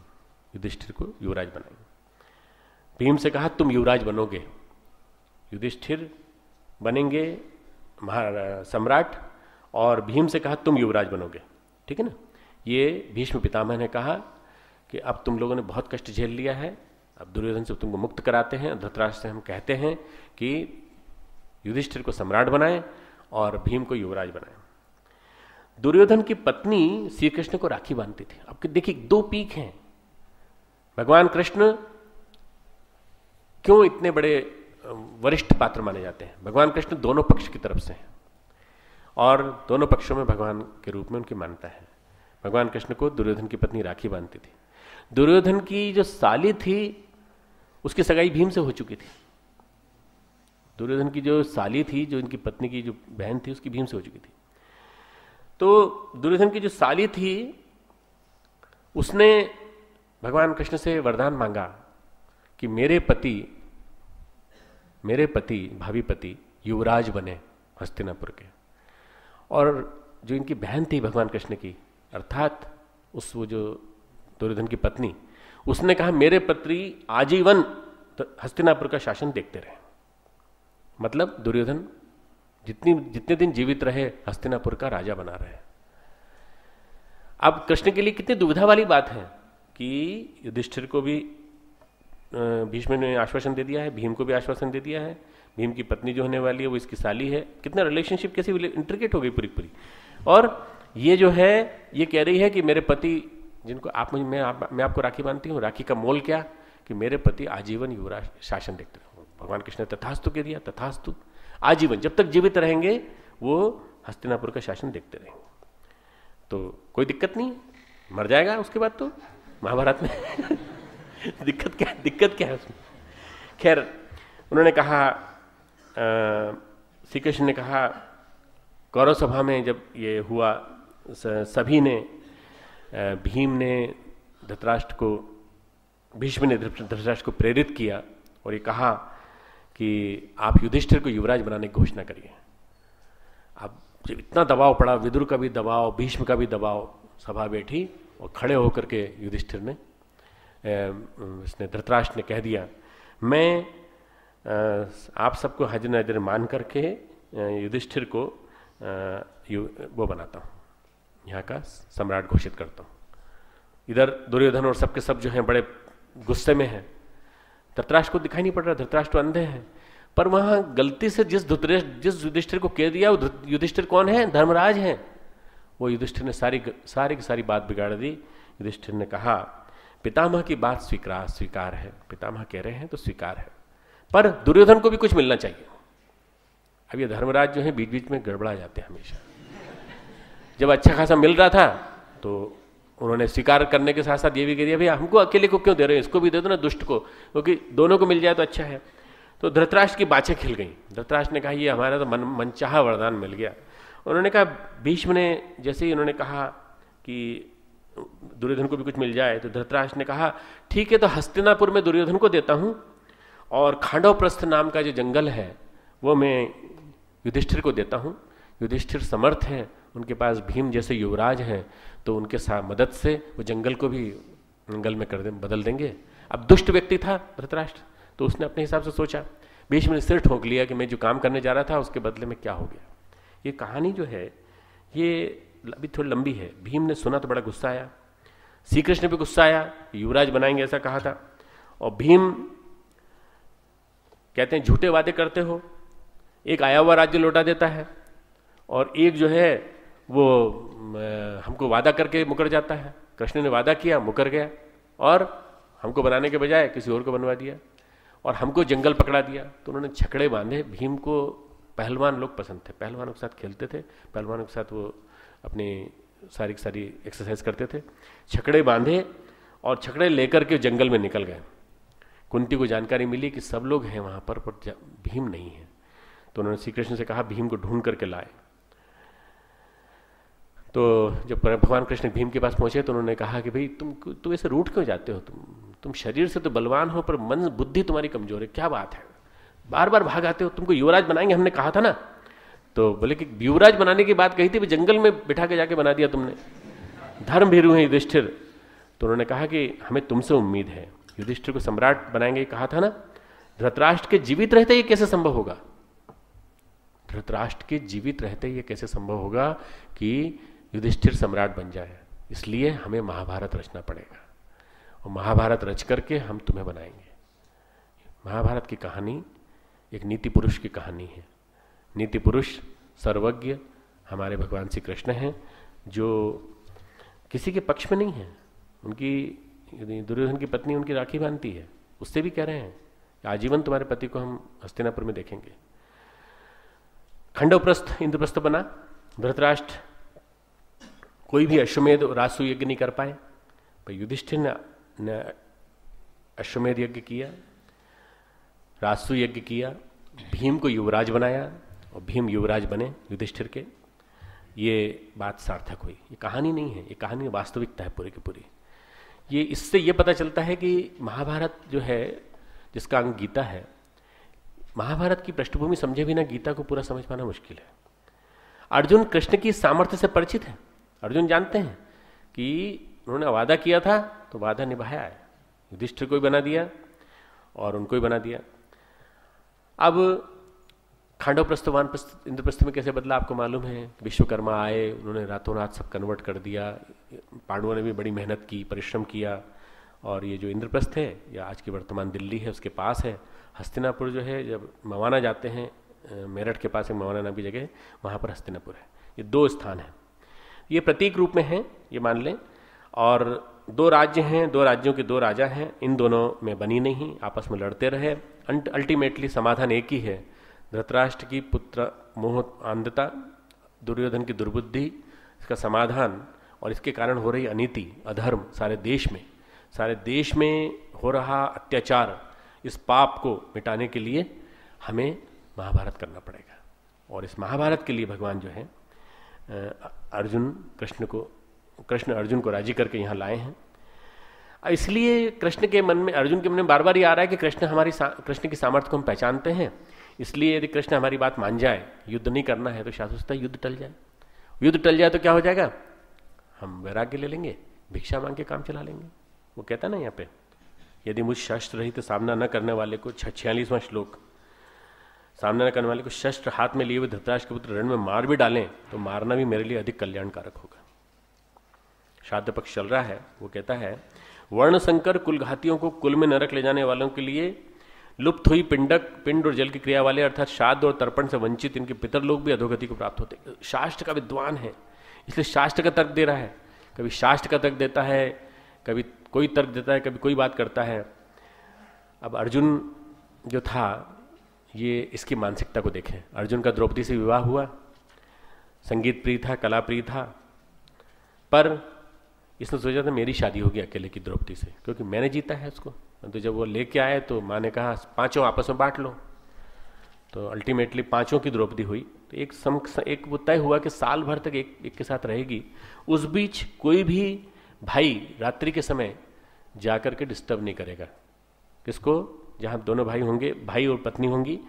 युधिष्ठिर को युवराज बनाएंगे। भीम से कहा तुम युवराज बनोगे, युधिष्ठिर बनेंगे सम्राट, और भीम से कहा तुम युवराज बनोगे, ठीक है ना। ये भीष्म पितामह ने कहा कि अब तुम लोगों ने बहुत कष्ट झेल लिया है, अब दुर्योधन से तुमको मुक्त कराते हैं। धृतराष्ट्र से हम कहते हैं कि युधिष्ठिर को सम्राट बनाएं और भीम को युवराज बनाएं। दुर्योधन की पत्नी श्री कृष्ण को राखी बांधती थी। अब देखिए दो पीक हैं, भगवान कृष्ण क्यों इतने बड़े वरिष्ठ पात्र माने जाते हैं? भगवान कृष्ण दोनों पक्ष की तरफ से हैं और दोनों पक्षों में भगवान के रूप में उनकी मान्यता है। भगवान कृष्ण को दुर्योधन की पत्नी राखी बांधती थी। दुर्योधन की जो साली थी उसकी सगाई भीम से हो चुकी थी। दुर्योधन की जो साली थी, जो इनकी पत्नी की जो बहन थी, उसकी भीम से हो चुकी थी। तो दुर्योधन की जो साली थी उसने भगवान कृष्ण से वरदान मांगा कि मेरे पति भावी पति युवराज बने हस्तिनापुर के। और जो इनकी बहन थी भगवान कृष्ण की, अर्थात वो जो दुर्योधन की पत्नी, उसने कहा मेरे पति आजीवन हस्तिनापुर का शासन देखते रहे। मतलब दुर्योधन जितने दिन जीवित रहे हस्तिनापुर का राजा बना रहे। अब कृष्ण के लिए कितनी दुविधा वाली बात है कि युधिष्ठिर को भी भीष्म ने आश्वासन दे दिया है, भीम को भी आश्वासन दे दिया है, भीम की पत्नी जो होने वाली है वो इसकी साली है। कितना रिलेशनशिप कैसी इंट्रिकेट हो गई पूरी। और ये जो है ये कह रही है कि मेरे पति जिनको मैं आपको राखी बांधती हूँ, राखी का मोल क्या कि मेरे पति आजीवन युवराज शासन देखते रहे। भगवान कृष्ण ने तथास्तु कह दिया, तथास्तु, आजीवन जब तक जीवित रहेंगे वो हस्तिनापुर का शासन देखते रहेंगे। तो कोई दिक्कत नहीं, मर जाएगा उसके बाद तो महाभारत में दिक्कत क्या है उसमें। खैर उन्होंने कहा, श्री कृष्ण ने कहा, कौरव सभा में जब ये हुआ सभी ने, भीम ने धृतराष्ट्र को, भीष्म ने धृतराष्ट्र को प्रेरित किया और ये कहा कि आप युधिष्ठिर को युवराज बनाने की घोषणा करिए। अब जब इतना दबाव पड़ा, विदुर का भी दबाव, भीष्म का भी दबाव, सभा बैठी और खड़े होकर के युधिष्ठिर ने, इसने धृतराष्ट्र ने कह दिया मैं आप सबको हाजिर नाजिर मान करके युधिष्ठिर को वो बनाता हूँ, यहाँ का सम्राट घोषित करता हूँ। इधर दुर्योधन और सबके सब जो हैं बड़े गुस्से में हैं। धृतराष्ट्र को दिखाई नहीं पड़ रहा, धृतराष्ट्र अंधे हैं, पर वहां गलती से जिस युधिष्ठिर को कह दिया, वो युधिष्ठिर कौन है? धर्मराज हैं। वो युधिष्ठिर ने सारी की सारी बात बिगाड़ दी। युधिष्ठिर ने कहा पितामह की बात स्वीकार है, पितामह कह रहे हैं तो स्वीकार है, पर दुर्योधन को भी कुछ मिलना चाहिए। अब ये धर्मराज जो है बीच बीच में गड़बड़ा जाते हैं हमेशा। जब अच्छा खासा मिल रहा था तो उन्होंने स्वीकार करने के साथ साथ ये भी कह दिया भैया हमको अकेले को क्यों दे रहे हो, इसको भी दे दो ना दुष्ट को, क्योंकि दोनों को मिल जाए तो अच्छा है। तो धृतराष्ट्र की बाछें खिल गई। धृतराष्ट्र ने कहा ये हमारा तो मनचाहा वरदान मिल गया। उन्होंने कहा, भीष्म ने जैसे ही उन्होंने कहा कि दुर्योधन को भी कुछ मिल जाए, तो धृतराष्ट्र ने कहा ठीक है, तो हस्तिनापुर में दुर्योधन को देता हूं, और खांडवप्रस्थ नाम का जो जंगल है वो मैं युधिष्ठिर को देता हूं। युधिष्ठिर समर्थ हैं, उनके पास भीम जैसे युवराज हैं, तो उनके साथ मदद से वो जंगल को भी जंगल में बदल देंगे। अब दुष्ट व्यक्ति था धृतराष्ट्र, तो उसने अपने हिसाब से सोचा। भीष्म ने सिर ठोक लिया कि मैं जो काम करने जा रहा था उसके बदले में क्या हो गया। ये कहानी जो है ये अभी थोड़ी लंबी है। भीम ने सुना तो बड़ा गुस्सा आया, श्री कृष्ण भी गुस्सा आया, युवराज बनाएंगे ऐसा कहा था। और भीम कहते हैं झूठे वादे करते हो, एक आया हुआ राज्य लौटा देता है, और एक जो है वो हमको वादा करके मुकर जाता है। कृष्ण ने वादा किया, मुकर गया, और हमको बनाने के बजाय किसी और को बनवा दिया, और हमको जंगल पकड़ा दिया। तो उन्होंने छकड़े बांधे। भीम को पहलवान लोग पसंद थे, पहलवानों के साथ खेलते थे, पहलवानों के साथ वो अपनी सारी एक्सरसाइज करते थे। छकड़े बांधे और छकड़े लेकर के जंगल में निकल गए। कुंती को जानकारी मिली कि सब लोग हैं वहां पर भीम नहीं है, तो उन्होंने श्री कृष्ण से कहा भीम को ढूंढ करके लाए। तो जब भगवान कृष्ण भीम के पास पहुंचे तो उन्होंने कहा कि भाई तुम ऐसे रूठ क्यों जाते हो, तुम शरीर से तो बलवान हो पर मन बुद्धि तुम्हारी कमजोर है, क्या बात है, बार बार भाग आते हो, तुमको युवराज बनाएंगे हमने कहा था ना। तो बोले कि युवराज बनाने की बात कही थी, जंगल में बिठा के जाके बना दिया तुमने, धर्म भीरू है युधिष्ठिर। तो उन्होंने कहा कि हमें तुमसे उम्मीद है, युधिष्ठिर को सम्राट बनाएंगे कहा था ना। धृतराष्ट्र के जीवित रहते ये कैसे संभव होगा, धृतराष्ट्र के जीवित रहते ये कैसे संभव होगा कि युधिष्ठिर सम्राट बन जाए। इसलिए हमें महाभारत रचना पड़ेगा, और महाभारत रच करके हम तुम्हें बनाएंगे। महाभारत की कहानी एक नीति पुरुष की कहानी है। नीति पुरुष सर्वज्ञ हमारे भगवान श्री कृष्ण हैं, जो किसी के पक्ष में नहीं है। उनकी दुर्योधन की पत्नी उनकी राखी बांधती है, उससे भी कह रहे हैं आजीवन तुम्हारे पति को हम हस्तिनापुर में देखेंगे। खंडवप्रस्थ इंद्रप्रस्थ बना। धृतराष्ट्र कोई भी अश्वमेध रासु यज्ञ नहीं कर पाए, पर युधिष्ठिर ने अश्वमेध यज्ञ किया, रासु यज्ञ किया, भीम को युवराज बनाया, और भीम युवराज बने युधिष्ठिर के। ये बात सार्थक हुई। ये कहानी नहीं है, ये कहानी वास्तविकता है पूरी की पूरी। ये इससे ये पता चलता है कि महाभारत जो है, जिसका अंग गीता है, महाभारत की पृष्ठभूमि समझे बिना गीता को पूरा समझ पाना मुश्किल है। अर्जुन कृष्ण की सामर्थ्य से परिचित है। अर्जुन जानते हैं कि उन्होंने वादा किया था तो वादा निभाया है, युधिष्ठिर को भी बना दिया और उनको भी बना दिया। अब खांडवप्रस्थ वानप्रस्थ इंद्रप्रस्थ में कैसे बदला आपको मालूम है। विश्वकर्मा आए, उन्होंने रातों रात सब कन्वर्ट कर दिया। पांडवों ने भी बड़ी मेहनत की, परिश्रम किया, और ये जो इंद्रप्रस्थ है या आज की वर्तमान दिल्ली है उसके पास है। हस्तिनापुर जो है, जब मवाना जाते हैं, मेरठ के पास एक मवाना नाम की जगह, वहाँ पर हस्तिनापुर है। ये दो स्थान है, ये प्रतीक रूप में हैं, ये मान लें। और दो राज्य हैं, दो राज्यों के दो राजा हैं, इन दोनों में बनी नहीं, आपस में लड़ते रहे। अल्टीमेटली समाधान एक ही है, धृतराष्ट्र की पुत्र मोह अंधता, दुर्योधन की दुर्बुद्धि, इसका समाधान और इसके कारण हो रही अनीति अधर्म सारे देश में हो रहा अत्याचार, इस पाप को मिटाने के लिए हमें महाभारत करना पड़ेगा। और इस महाभारत के लिए भगवान जो है कृष्ण अर्जुन को राजी करके यहाँ लाए हैं। इसलिए अर्जुन के मन में बार बार ये आ रहा है कि कृष्ण की सामर्थ्य को हम पहचानते हैं। इसलिए यदि कृष्ण हमारी बात मान जाए, युद्ध नहीं करना है, तो शास्त्र सोचता है युद्ध टल जाए। युद्ध टल जाए तो क्या हो जाएगा, हम वैराग्य ले लेंगे, भिक्षा मांग के काम चला लेंगे। वो कहता ना यहाँ पे, यदि मुझ शस्त्र रहित सामना न करने वाले को, 46वां श्लोक, सामना न करने वाले को शस्त्र हाथ में लिए हुए धृतराष्ट्र के पुत्र रण में मार भी डालें तो मारना भी मेरे लिए अधिक कल्याणकारक होगा। श्राद्ध पक्ष चल रहा है, वो कहता है वर्ण संकर कुलघातियों को कुल में नरक ले जाने वालों के लिए लुप्त हुई पिंड और जल की क्रिया वाले अर्थात श्राद्ध और तर्पण से वंचित इनके पितर लोग भी अधोगति को प्राप्त होते। शास्त्र का विद्वान है, इसलिए शास्त्र का तर्क दे रहा है। कभी शास्त्र का तर्क देता है, कभी कोई तर्क देता है, कभी कोई बात करता है। अब अर्जुन जो था, ये इसकी मानसिकता को देखें। अर्जुन का द्रौपदी से विवाह हुआ, संगीत प्रिय था, कला प्रिय था, पर इसने सोचा था मेरी शादी होगी अकेले की द्रौपदी से, क्योंकि मैंने जीता है उसको। तो जब वो लेके आए तो माँ ने कहा पांचों आपस में बांट लो। तो अल्टीमेटली पांचों की द्रौपदी हुई। तो एक वो तय हुआ कि साल भर तक एक के साथ रहेगी। उस बीच कोई भी भाई रात्रि के समय जाकर के डिस्टर्ब नहीं करेगा। किसको? जहां दोनों भाई होंगे, भाई और पत्नी होंगी,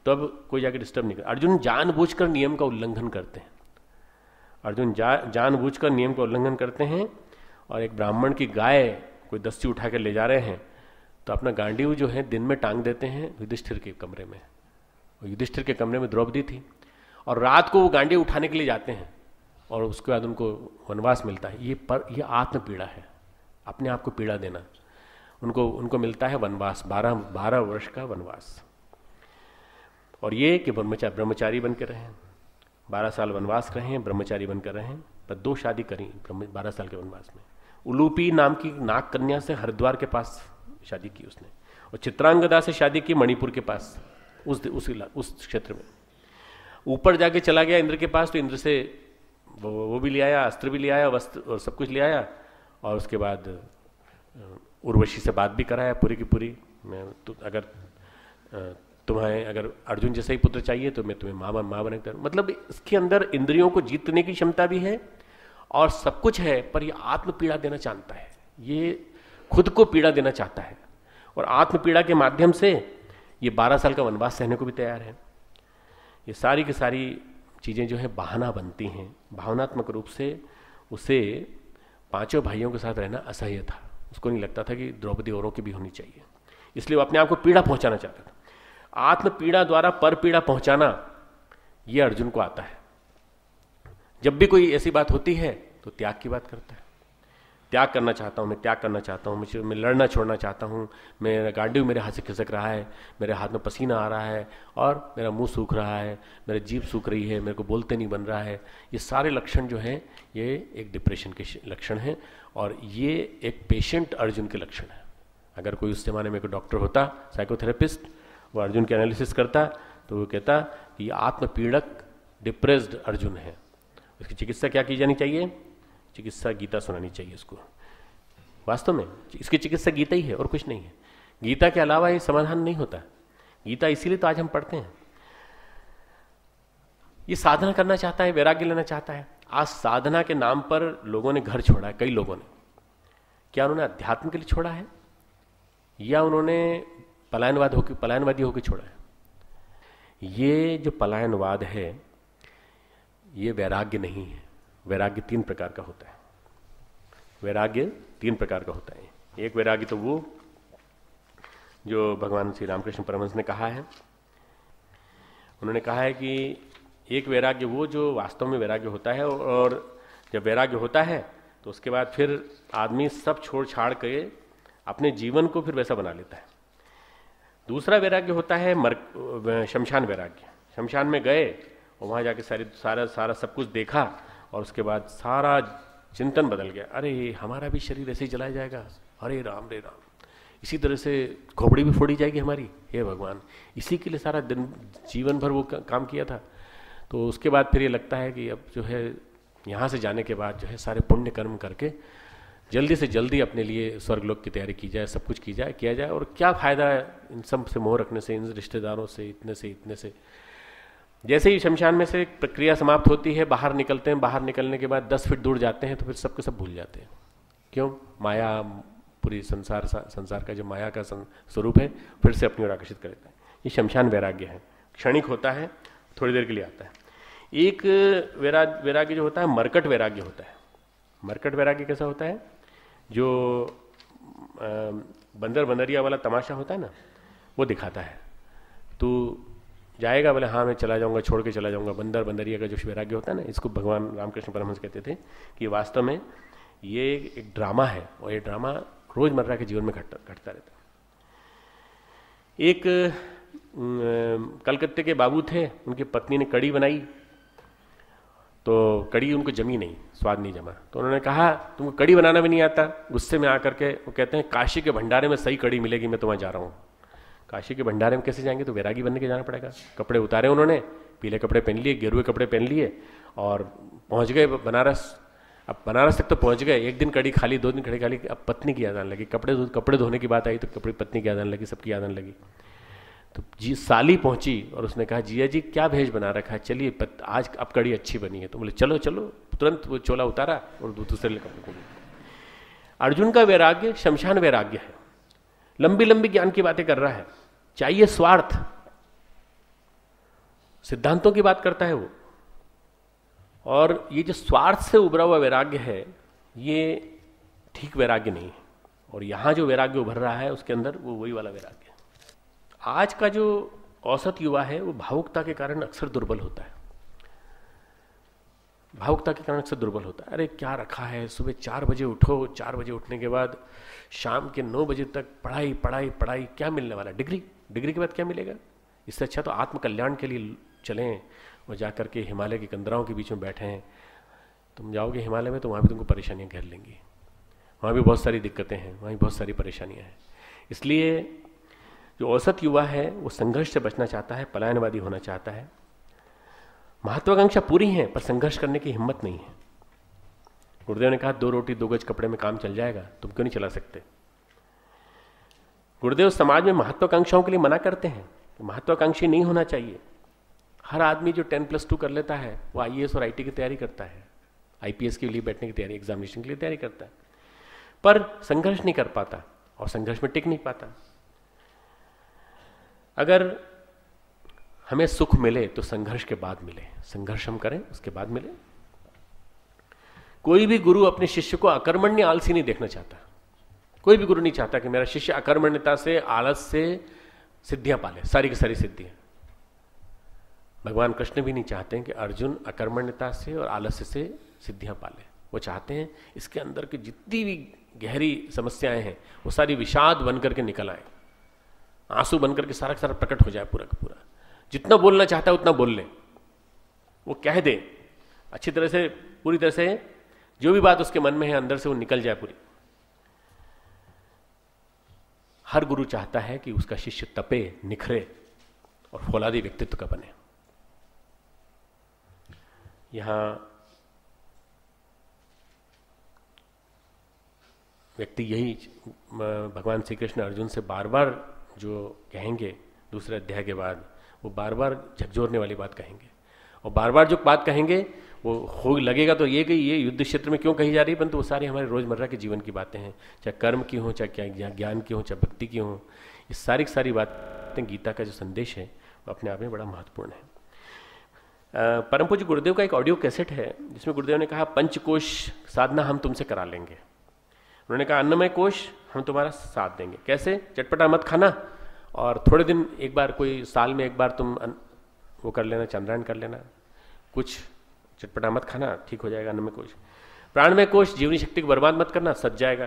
तब कोई जाकर डिस्टर्ब नहीं करेगा। अर्जुन जानबूझकर नियम का उल्लंघन करते हैं। अर्जुन जानबूझकर नियम का उल्लंघन करते हैं। और एक ब्राह्मण की गाय कोई दस्ती उठा कर ले जा रहे हैं, तो अपना गांडीव जो है दिन में टांग देते हैं युधिष्ठिर के कमरे में। युधिष्ठिर के कमरे में द्रौपदी थी, और रात को वो गांडीव उठाने के लिए जाते हैं, और उसके बाद उनको वनवास मिलता है। ये आत्म पीड़ा है, अपने आप को पीड़ा देना। उनको मिलता है वनवास, 12 वर्ष का वनवास। और ये कि ब्रह्मचारी बन के रहे, 12 साल वनवास रहे हैं, ब्रह्मचारी बनकर रहे हैं। पर 2 शादी करी 12 साल के वनवास में। उलूपी नाम की नाग कन्या से हरिद्वार के पास शादी की उसने, और चित्रांगदा से शादी की मणिपुर के पास, उस क्षेत्र में। ऊपर जाके चला गया इंद्र के पास, तो इंद्र से वो भी ले आया, अस्त्र भी ले आया, वस्त्र और सब कुछ ले आया। और उसके बाद उर्वशी से बात भी कराया पूरी की पूरी। अगर अर्जुन जैसा ही पुत्र चाहिए तो मैं तुम्हें माँ बने करूँ। मतलब इसके अंदर इंद्रियों को जीतने की क्षमता भी है और सब कुछ है, पर ये आत्म पीड़ा देना चाहता है। ये खुद को पीड़ा देना चाहता है, और आत्म पीड़ा के माध्यम से ये 12 साल का वनवास सहने को भी तैयार है। ये सारी की सारी चीजें जो है बहाना बनती हैं। भावनात्मक रूप से उसे 5 भाइयों के साथ रहना असह्य था। उसको नहीं लगता था कि द्रौपदी औरों की भी होनी चाहिए, इसलिए वो अपने आप को पीड़ा पहुंचाना चाहता था। आत्म पीड़ा द्वारा पर पीड़ा पहुंचाना यह अर्जुन को आता है। जब भी कोई ऐसी बात होती है तो त्याग की बात करता है। त्याग करना चाहता हूं, मैं त्याग करना चाहता हूं, मैं लड़ना छोड़ना चाहता हूं, मेरा गांडीव मेरे हाथ से खिसक रहा है, मेरे हाथ में पसीना आ रहा है, और मेरा मुंह सूख रहा है, मेरी जीभ सूख रही है, मेरे को बोलते नहीं बन रहा है। ये सारे लक्षण जो हैं ये एक डिप्रेशन के लक्षण हैं, और ये एक पेशेंट अर्जुन के लक्षण है। अगर कोई उस जमाने में कोई डॉक्टर होता, साइकोथेरेपिस्ट, वो अर्जुन के एनालिसिस करता, तो वो कहता कि ये आत्मपीड़क डिप्रेस्ड अर्जुन है। उसकी चिकित्सा क्या की जानी चाहिए? चिकित्सा गीता सुनानी चाहिए इसको। वास्तव में इसकी चिकित्सा गीता ही है और कुछ नहीं है। गीता के अलावा ये समाधान नहीं होता। गीता इसीलिए तो आज हम पढ़ते हैं। ये साधना करना चाहता है, वैराग्य लेना चाहता है। आज साधना के नाम पर लोगों ने घर छोड़ा है। कई लोगों ने, क्या उन्होंने अध्यात्म के लिए छोड़ा है, या उन्होंने पलायनवादी होकर छोड़ा है? ये जो पलायनवाद है ये वैराग्य नहीं है। वैराग्य 3 प्रकार का होता है। वैराग्य 3 प्रकार का होता है। एक वैराग्य तो वो जो भगवान श्री रामकृष्ण परमहंस ने कहा है। उन्होंने कहा है कि एक वैराग्य वो जो वास्तव में वैराग्य होता है, और जब वैराग्य होता है तो उसके बाद फिर आदमी सब छोड़ छाड़ के अपने जीवन को फिर वैसा बना लेता है। दूसरा वैराग्य होता है शमशान वैराग्य। शमशान में गए और वहां जाके सारा सब कुछ देखा, और उसके बाद सारा चिंतन बदल गया। अरे हमारा भी शरीर ऐसे ही जलाया जाएगा, अरे राम रे राम, इसी तरह से खोपड़ी भी फोड़ी जाएगी हमारी, हे भगवान। इसी के लिए सारा दिन जीवन भर वो काम किया था। तो उसके बाद फिर ये लगता है कि अब जो है यहाँ से जाने के बाद जो है सारे पुण्य कर्म करके जल्दी से जल्दी अपने लिए स्वर्गलोक की तैयारी की जाए, सब कुछ किया जाए। और क्या फायदा है इन सब से मोह रखने से, इन रिश्तेदारों से, इतने से। जैसे ही शमशान में से प्रक्रिया समाप्त होती है, बाहर निकलते हैं। बाहर निकलने के बाद 10 फीट दूर जाते हैं तो फिर सबके सब भूल जाते हैं। क्यों? माया, पूरी संसार का जो माया का स्वरूप है फिर से अपनी ओर आकर्षित कर देता है। ये शमशान वैराग्य है, क्षणिक होता है, थोड़ी देर के लिए आता है। एक वैराग्य जो होता है मरकट वैराग्य होता है। मरकट वैराग्य कैसा होता है? जो बंदर बंदरिया वाला तमाशा होता है ना, वो दिखाता है। तू जाएगा, बोले हाँ मैं चला जाऊंगा, छोड़ के चला जाऊंगा। बंदर बंदरिया का जो वैराग्य होता है ना, इसको भगवान रामकृष्ण परमहंस कहते थे कि वास्तव में ये एक ड्रामा है, और ये ड्रामा रोजमर्रा के जीवन में घटता रहता है। एक कलकत्ते के बाबू थे, उनकी पत्नी ने कड़ी बनाई, तो कड़ी उनको जमी नहीं, स्वाद नहीं जमा। तो उन्होंने कहा तुमको कड़ी बनाना भी नहीं आता। गुस्से में आकर के वो कहते हैं काशी के भंडारे में सही कड़ी मिलेगी, मैं तो वहां जा रहा हूँ। काशी के भंडारे में कैसे जाएंगे? तो वैरागी बनने के जाना पड़ेगा। कपड़े उतारे उन्होंने, पीले कपड़े पहन लिए, गेरुए कपड़े पहन लिए, और पहुंच गए बनारस। अब बनारस तक तो पहुंच गए, एक दिन कड़ी खाली, 2 दिन कड़ी खाली, अब पत्नी की याद आने लगी, कपड़े धोने की बात आई तो कपड़े पत्नी की याद आने लगी, सबकी याद आने लगी। तो जी साली पहुंची और उसने कहा जिया जी क्या भेज बना रखा है, चलिए आज अब कड़ी अच्छी बनी है। तो बोले चलो चलो, तुरंत वो चोला उतारा और दूसरे कपड़े को। अर्जुन का वैराग्य शमशान वैराग्य है, लंबी लंबी ज्ञान की बातें कर रहा है, चाहिए स्वार्थ, सिद्धांतों की बात करता है वो। और ये जो स्वार्थ से उभरा हुआ वैराग्य है ये ठीक वैराग्य नहीं है, और यहां जो वैराग्य उभर रहा है उसके अंदर वो वही वाला वैराग्य है। आज का जो औसत युवा है वो भावुकता के कारण अक्सर दुर्बल होता है, भावुकता के कारण अक्सर दुर्बल होता है। अरे क्या रखा है, सुबह 4 बजे उठो, 4 बजे उठने के बाद शाम के 9 बजे तक पढ़ाई पढ़ाई पढ़ाई, क्या मिलने वाला, डिग्री, डिग्री के बाद क्या मिलेगा। इससे अच्छा तो आत्मकल्याण के लिए चलें और जाकर के हिमालय की कंदराओं के बीच में बैठे हैं। तुम जाओगे हिमालय में तो वहाँ भी तुमको परेशानियाँ घेर लेंगी, वहाँ भी बहुत सारी दिक्कतें हैं, वहाँ भी बहुत सारी परेशानियाँ हैं। इसलिए जो औसत युवा है वो संघर्ष से बचना चाहता है, पलायनवादी होना चाहता है। महत्वाकांक्षा पूरी है पर संघर्ष करने की हिम्मत नहीं है। गुरुदेव ने कहा 2 रोटी 2 गज कपड़े में काम चल जाएगा, तुम क्यों नहीं चला सकते। गुरुदेव समाज में महत्वाकांक्षाओं के लिए मना करते हैं, महत्वाकांक्षी नहीं होना चाहिए। हर आदमी जो 10+2 कर लेता है वो IAS और IT की तैयारी करता है, IPS के लिए बैठने की तैयारी, एग्जामिनेशन के लिए तैयारी करता है, पर संघर्ष नहीं कर पाता और संघर्ष में टिक नहीं पाता। अगर हमें सुख मिले तो संघर्ष के बाद मिले, संघर्ष हम करें उसके बाद मिले। कोई भी गुरु अपने शिष्य को अकर्मण्य आलसी नहीं देखना चाहता, कोई भी गुरु नहीं चाहता कि मेरा शिष्य अकर्मण्यता से, आलस से सिद्धियां पाले, सारी की सारी सिद्धियां। भगवान कृष्ण भी नहीं चाहते हैं कि अर्जुन अकर्मण्यता से और आलस्य से सिद्धियां पाले। वो चाहते हैं इसके अंदर की जितनी भी गहरी समस्याएं हैं वो सारी विषाद बनकर के निकल आए, आंसू बनकर के सारा का सारा प्रकट हो जाए पूरा का पूरा। जितना बोलना चाहता है उतना बोल ले, वो कह दे अच्छी तरह से, पूरी तरह से जो भी बात उसके मन में है अंदर से वो निकल जाए पूरी। हर गुरु चाहता है कि उसका शिष्य तपे, निखरे और फौलादी व्यक्तित्व का बने। यहां व्यक्ति यही भगवान श्री कृष्ण अर्जुन से बार बार जो कहेंगे दूसरे अध्याय के बाद, वो बार बार झकझोरने वाली बात कहेंगे, और बार बार जो बात कहेंगे वो हो लगेगा तो ये कि ये युद्ध क्षेत्र में क्यों कही जा रही है, परंतु वो सारी हमारे रोजमर्रा के जीवन की बातें हैं, चाहे कर्म की हो, चाहे ज्ञान की हो, चाहे भक्ति की हो। ये सारी बातें, गीता का जो संदेश है वो अपने आप में बड़ा महत्वपूर्ण है। परम पूज्य गुरुदेव का एक ऑडियो कैसेट है जिसमें गुरुदेव ने कहा 5 कोश साधना हम तुमसे करा लेंगे। उन्होंने कहा अन्नमय कोश हम तुम्हारा साथ देंगे। कैसे? चटपटा मत खाना और थोड़े दिन एक बार, कोई साल में एक बार तुम वो कर लेना, चंद्रायन कर लेना, कुछ चटपटा मत खाना, ठीक हो जाएगा अन्नमय कोश। प्राणमय कोश जीवनी शक्ति को बर्बाद मत करना, सज जाएगा।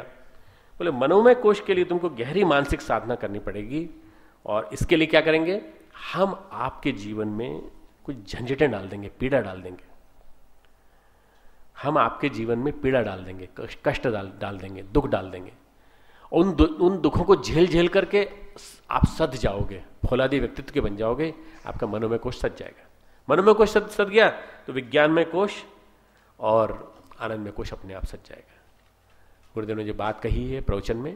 बोले मनोमय कोश के लिए तुमको गहरी मानसिक साधना करनी पड़ेगी, और इसके लिए क्या करेंगे, हम आपके जीवन में कुछ झंझटें डाल देंगे, पीड़ा डाल देंगे, हम आपके जीवन में पीड़ा डाल देंगे, कष्ट डाल देंगे, दुख डाल देंगे। उन दुखों को झेल झेल करके आप सध जाओगे, फौलादी व्यक्तित्व के बन जाओगे, आपका मनोमय कोश सज जाएगा। मनोमय कोश सज गया तो विज्ञानमय कोश और आनंदमय कोश अपने आप सज जाएगा। गुरुदेव ने जो बात कही है प्रवचन में,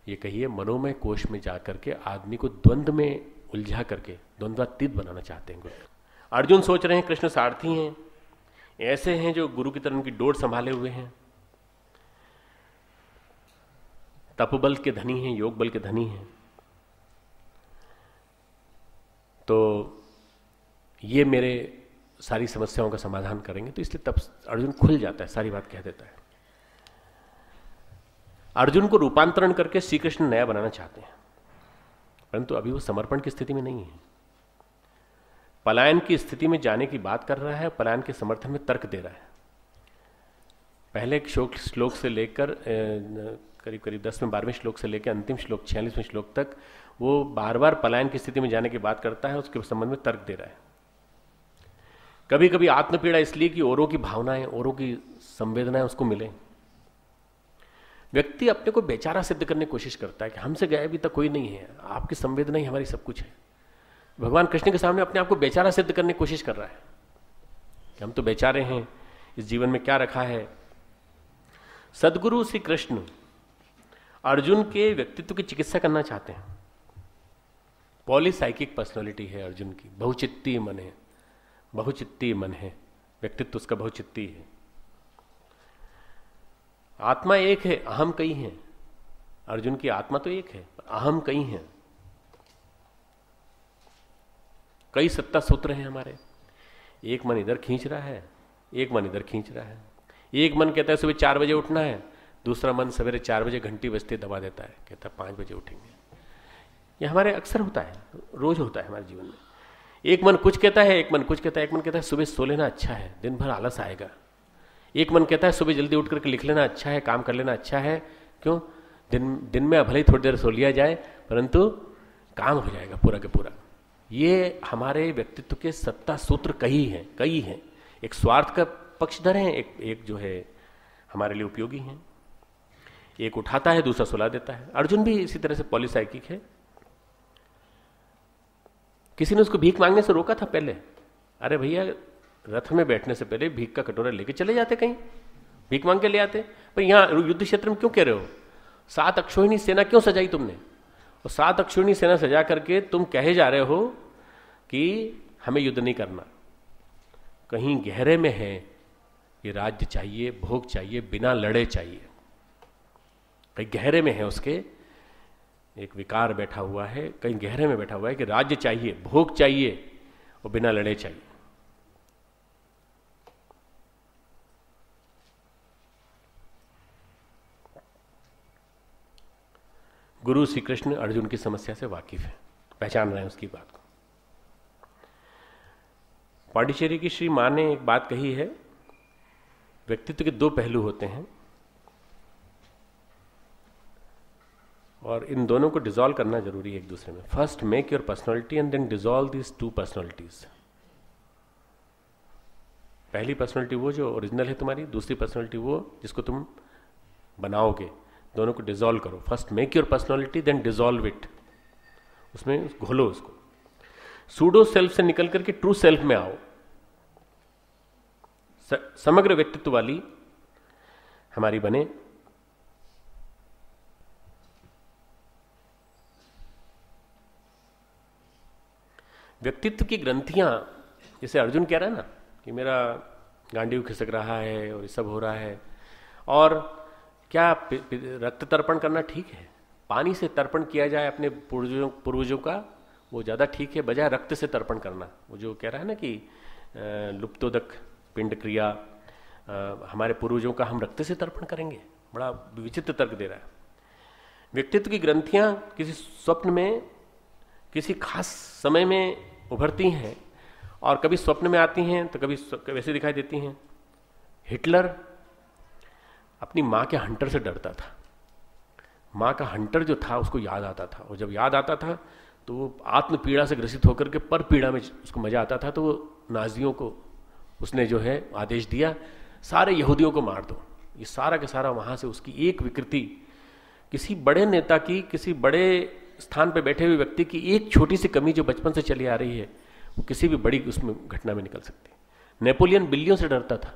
ये कही है मनोमय कोश में जाकर के आदमी को द्वंद्व में उलझा करके द्वंद्वातीत बनाना चाहते हैं गुरुदेव। अर्जुन सोच रहे हैं कृष्ण सारथी हैं, ऐसे हैं जो गुरु की तरह उनकी डोर संभाले हुए हैं, तपबल के धनी हैं, योग बल के धनी हैं। तो ये मेरे सारी समस्याओं का समाधान करेंगे, तो इसलिए तब अर्जुन खुल जाता है, सारी बात कह देता है। अर्जुन को रूपांतरण करके श्री कृष्ण नया बनाना चाहते हैं, परंतु अभी वो समर्पण की स्थिति में नहीं है, पलायन की स्थिति में जाने की बात कर रहा है, पलायन के समर्थन में तर्क दे रहा है। पहले श्लोक से लेकर करीब करीब 10वें 12वें श्लोक से लेकर अंतिम श्लोक 46वें श्लोक तक वो बार बार पलायन की स्थिति में जाने की बात करता है, उसके संबंध में तर्क दे रहा है। कभी कभी आत्मपीड़ा इसलिए कि औरों की भावनाएं, औरों की संवेदनाएं उसको मिले। व्यक्ति अपने को बेचारा सिद्ध करने की कोशिश करता है कि हमसे गए अभी तक कोई नहीं है, आपकी संवेदना ही हमारी सब कुछ है। भगवान कृष्ण के सामने अपने आप को बेचारा सिद्ध करने की कोशिश कर रहा है कि हम तो बेचारे हैं, इस जीवन में क्या रखा है, सदगुरु श्री कृष्ण अर्जुन के व्यक्तित्व की चिकित्सा करना चाहते हैं। पॉलीसाइकिक पर्सनालिटी है अर्जुन की, बहुचित्तीय मन है, बहुचित्तीय मन है, व्यक्तित्व उसका बहुचित्तीय है। आत्मा एक है, अहम कई है। अर्जुन की आत्मा तो एक है, अहम कई है। कई सत्ता सूत्र हैं हमारे। एक मन इधर खींच रहा है, एक मन इधर खींच रहा है। एक मन कहता है सुबह 4 बजे उठना है, दूसरा मन सवेरे 4 बजे घंटी बजते दबा देता है, कहता है 5 बजे उठेंगे। ये हमारे अक्सर होता है, रोज होता है हमारे जीवन में। एक मन कुछ कहता है, एक मन कुछ कहता है। एक मन कहता है सुबह सो लेना अच्छा है, दिन भर आलस आएगा। एक मन कहता है सुबह जल्दी उठ करके लिख लेना अच्छा है, काम कर लेना अच्छा है। क्यों? दिन में भले ही थोड़ी देर सो लिया जाए, परंतु काम हो जाएगा पूरा के पूरा। ये हमारे व्यक्तित्व के सत्ता सूत्र कई हैं। एक स्वार्थ का पक्षधर है, एक जो है हमारे लिए उपयोगी है। एक उठाता है, दूसरा सुला देता है। अर्जुन भी इसी तरह से पॉलीसाइकिक है। किसी ने उसको भीख मांगने से रोका था पहले। अरे भैया, रथ में बैठने से पहले भीख का कटोरा लेके चले जाते, कहीं भीख मांग के ले आते। पर यहां युद्ध क्षेत्र में क्यों कह रहे हो? 7 अक्षोहिणी सेना क्यों सजाई तुमने? और 7 अक्षोहिणी सेना सजा करके तुम कहे जा रहे हो कि हमें युद्ध नहीं करना। कहीं गहरे में है ये राज्य चाहिए, भोग चाहिए, बिना लड़े चाहिए। कहीं गहरे में है उसके एक विकार बैठा हुआ है, कहीं गहरे में बैठा हुआ है कि राज्य चाहिए, भोग चाहिए और बिना लड़े चाहिए। गुरु श्री कृष्ण अर्जुन की समस्या से वाकिफ है, पहचान रहे हैं उसकी बात को। पांडिचेरी की श्री मां ने एक बात कही है, व्यक्तित्व के 2 पहलू होते हैं और इन दोनों को डिसॉल्व करना जरूरी है एक दूसरे में। First make your personality and then dissolve these 2 personalities. पहली पर्सनालिटी वो जो ओरिजिनल है तुम्हारी, दूसरी पर्सनालिटी वो जिसको तुम बनाओगे। दोनों को डिसॉल्व करो। First make your personality then dissolve it, उसमें घोलो उसको। सूडो सेल्फ से निकल करके ट्रू सेल्फ में आओ। समग्र व्यक्तित्व वाली हमारी बने। व्यक्तित्व की ग्रंथियां, जैसे अर्जुन कह रहा है ना कि मेरा गांडीव खिसक रहा है और ये सब हो रहा है, और क्या रक्त तर्पण करना ठीक है? पानी से तर्पण किया जाए अपने पूर्वजों का, वो ज़्यादा ठीक है बजाय रक्त से तर्पण करना। वो जो कह रहा है ना कि लुप्तोदक पिंड क्रिया, हमारे पूर्वजों का हम रक्त से तर्पण करेंगे, बड़ा विचित्र तर्क दे रहा है। व्यक्तित्व की ग्रंथियां किसी स्वप्न में, किसी खास समय में उभरती हैं और कभी स्वप्न में आती हैं तो कभी वैसे दिखाई देती हैं। हिटलर अपनी माँ के हंटर से डरता था। माँ का हंटर जो था उसको याद आता था, और जब याद आता था तो वो आत्म पीड़ा से ग्रसित होकर के पर पीड़ा में उसको मजा आता था। तो वो नाजियों को उसने जो है आदेश दिया, सारे यहूदियों को मार दो। ये सारा का सारा वहाँ से उसकी एक विकृति, किसी बड़े नेता की, किसी बड़े स्थान पर बैठे हुए व्यक्ति की एक छोटी सी कमी जो बचपन से चली आ रही है, वो किसी भी बड़ी उसमें घटना में निकल सकती है। नेपोलियन बिल्लियों से डरता था,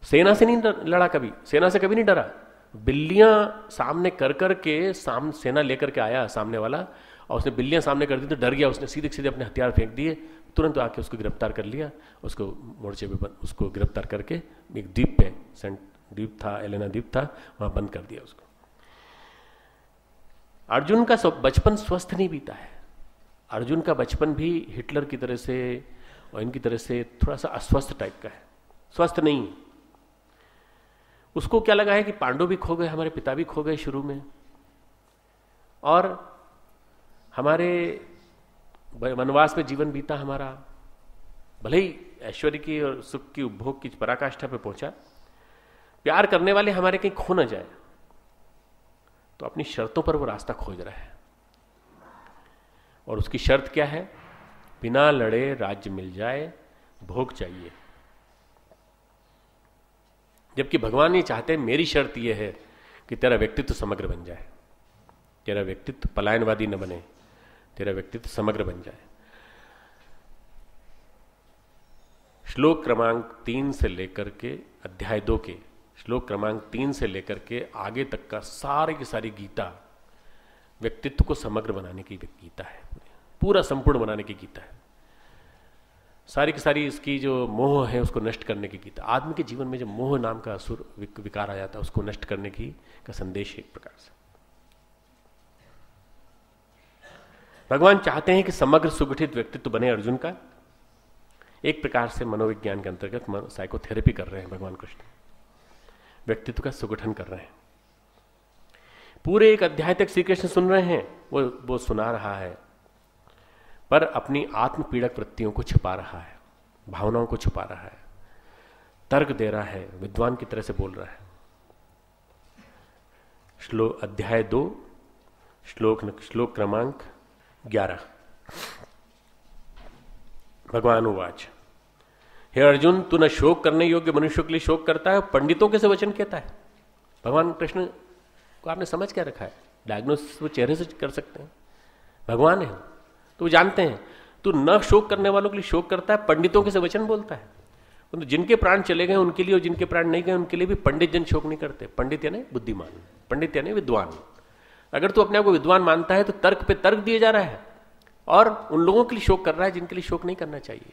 सेना से नहीं लड़ा कभी, सेना से कभी नहीं डरा। बिल्लियां सामने कर कर के सेना लेकर के आया सामने वाला, और उसने बिल्लियां सामने कर दी तो डर गया। उसने सीधे सीधे अपने हथियार फेंक दिए, तुरंत आके उसको गिरफ्तार कर लिया। उसको मोर्चे पे उसको गिरफ्तार करके एक द्वीप पे, सेंट द्वीप था, एलेना द्वीप था, वहां बंद कर दिया उसको। अर्जुन का बचपन स्वस्थ नहीं बीता है। अर्जुन का बचपन भी हिटलर की तरह से और इनकी तरह से थोड़ा सा अस्वस्थ टाइप का है, स्वस्थ नहीं। उसको क्या लगा है कि पांडव भी खो गए, हमारे पिता भी खो गए शुरू में, और हमारे वनवास में जीवन बीता हमारा, भले ही ऐश्वर्य की और सुख की उपभोग की पराकाष्ठा पे पहुंचा। प्यार करने वाले हमारे कहीं खो न जाए, तो अपनी शर्तों पर वो रास्ता खोज रहा है। और उसकी शर्त क्या है? बिना लड़े राज्य मिल जाए, भोग चाहिए। जबकि भगवान ये चाहते हैं, मेरी शर्त यह है कि तेरा व्यक्तित्व समग्र बन जाए, तेरा व्यक्तित्व पलायनवादी न बने, तेरा व्यक्तित्व समग्र बन जाए। श्लोक क्रमांक 3 से लेकर के अध्याय 2 के श्लोक क्रमांक 3 से लेकर के आगे तक का सारी की सारी गीता व्यक्तित्व को समग्र बनाने की गीता है, पूरा संपूर्ण बनाने की गीता है। सारी की सारी इसकी जो मोह है उसको नष्ट करने की गीता। आदमी के जीवन में जो मोह नाम का असुर विकार आ जाता है उसको नष्ट करने की का संदेश है एक प्रकार से। भगवान चाहते हैं कि समग्र सुगठित व्यक्तित्व बने अर्जुन का। एक प्रकार से मनोविज्ञान के अंतर्गत साइकोथेरेपी कर रहे हैं भगवान कृष्ण, व्यक्तित्व का सुगठन कर रहे हैं। पूरे एक अध्याय तक श्री कृष्ण सुन रहे हैं, वो सुना रहा है, पर अपनी आत्म पीड़क वृत्तियों को छुपा रहा है, भावनाओं को छुपा रहा है, तर्क दे रहा है, विद्वान की तरह से बोल रहा है। अध्याय 2 श्लोक क्रमांक 11। भगवान उवाच, हे अर्जुन, तू न शोक करने योग्य मनुष्यों के लिए शोक करता है, पंडितों के से वचन कहता है। भगवान कृष्ण को आपने समझ क्या रखा है? डायग्नोसिस वो चेहरे से कर सकते हैं, भगवान है तो वो जानते हैं। तू न शोक करने वालों के लिए शोक करता है, पंडितों के से वचन बोलता है। तो जिनके प्राण चले गए उनके लिए और जिनके प्राण नहीं गए उनके लिए भी पंडित जन शोक नहीं करते। पंडित यानी बुद्धिमान, पंडित यानी विद्वान। अगर तू अपने आप को विद्वान मानता है तो तर्क पे तर्क दिए जा रहा है और उन लोगों के लिए शोक कर रहा है जिनके लिए शोक नहीं करना चाहिए।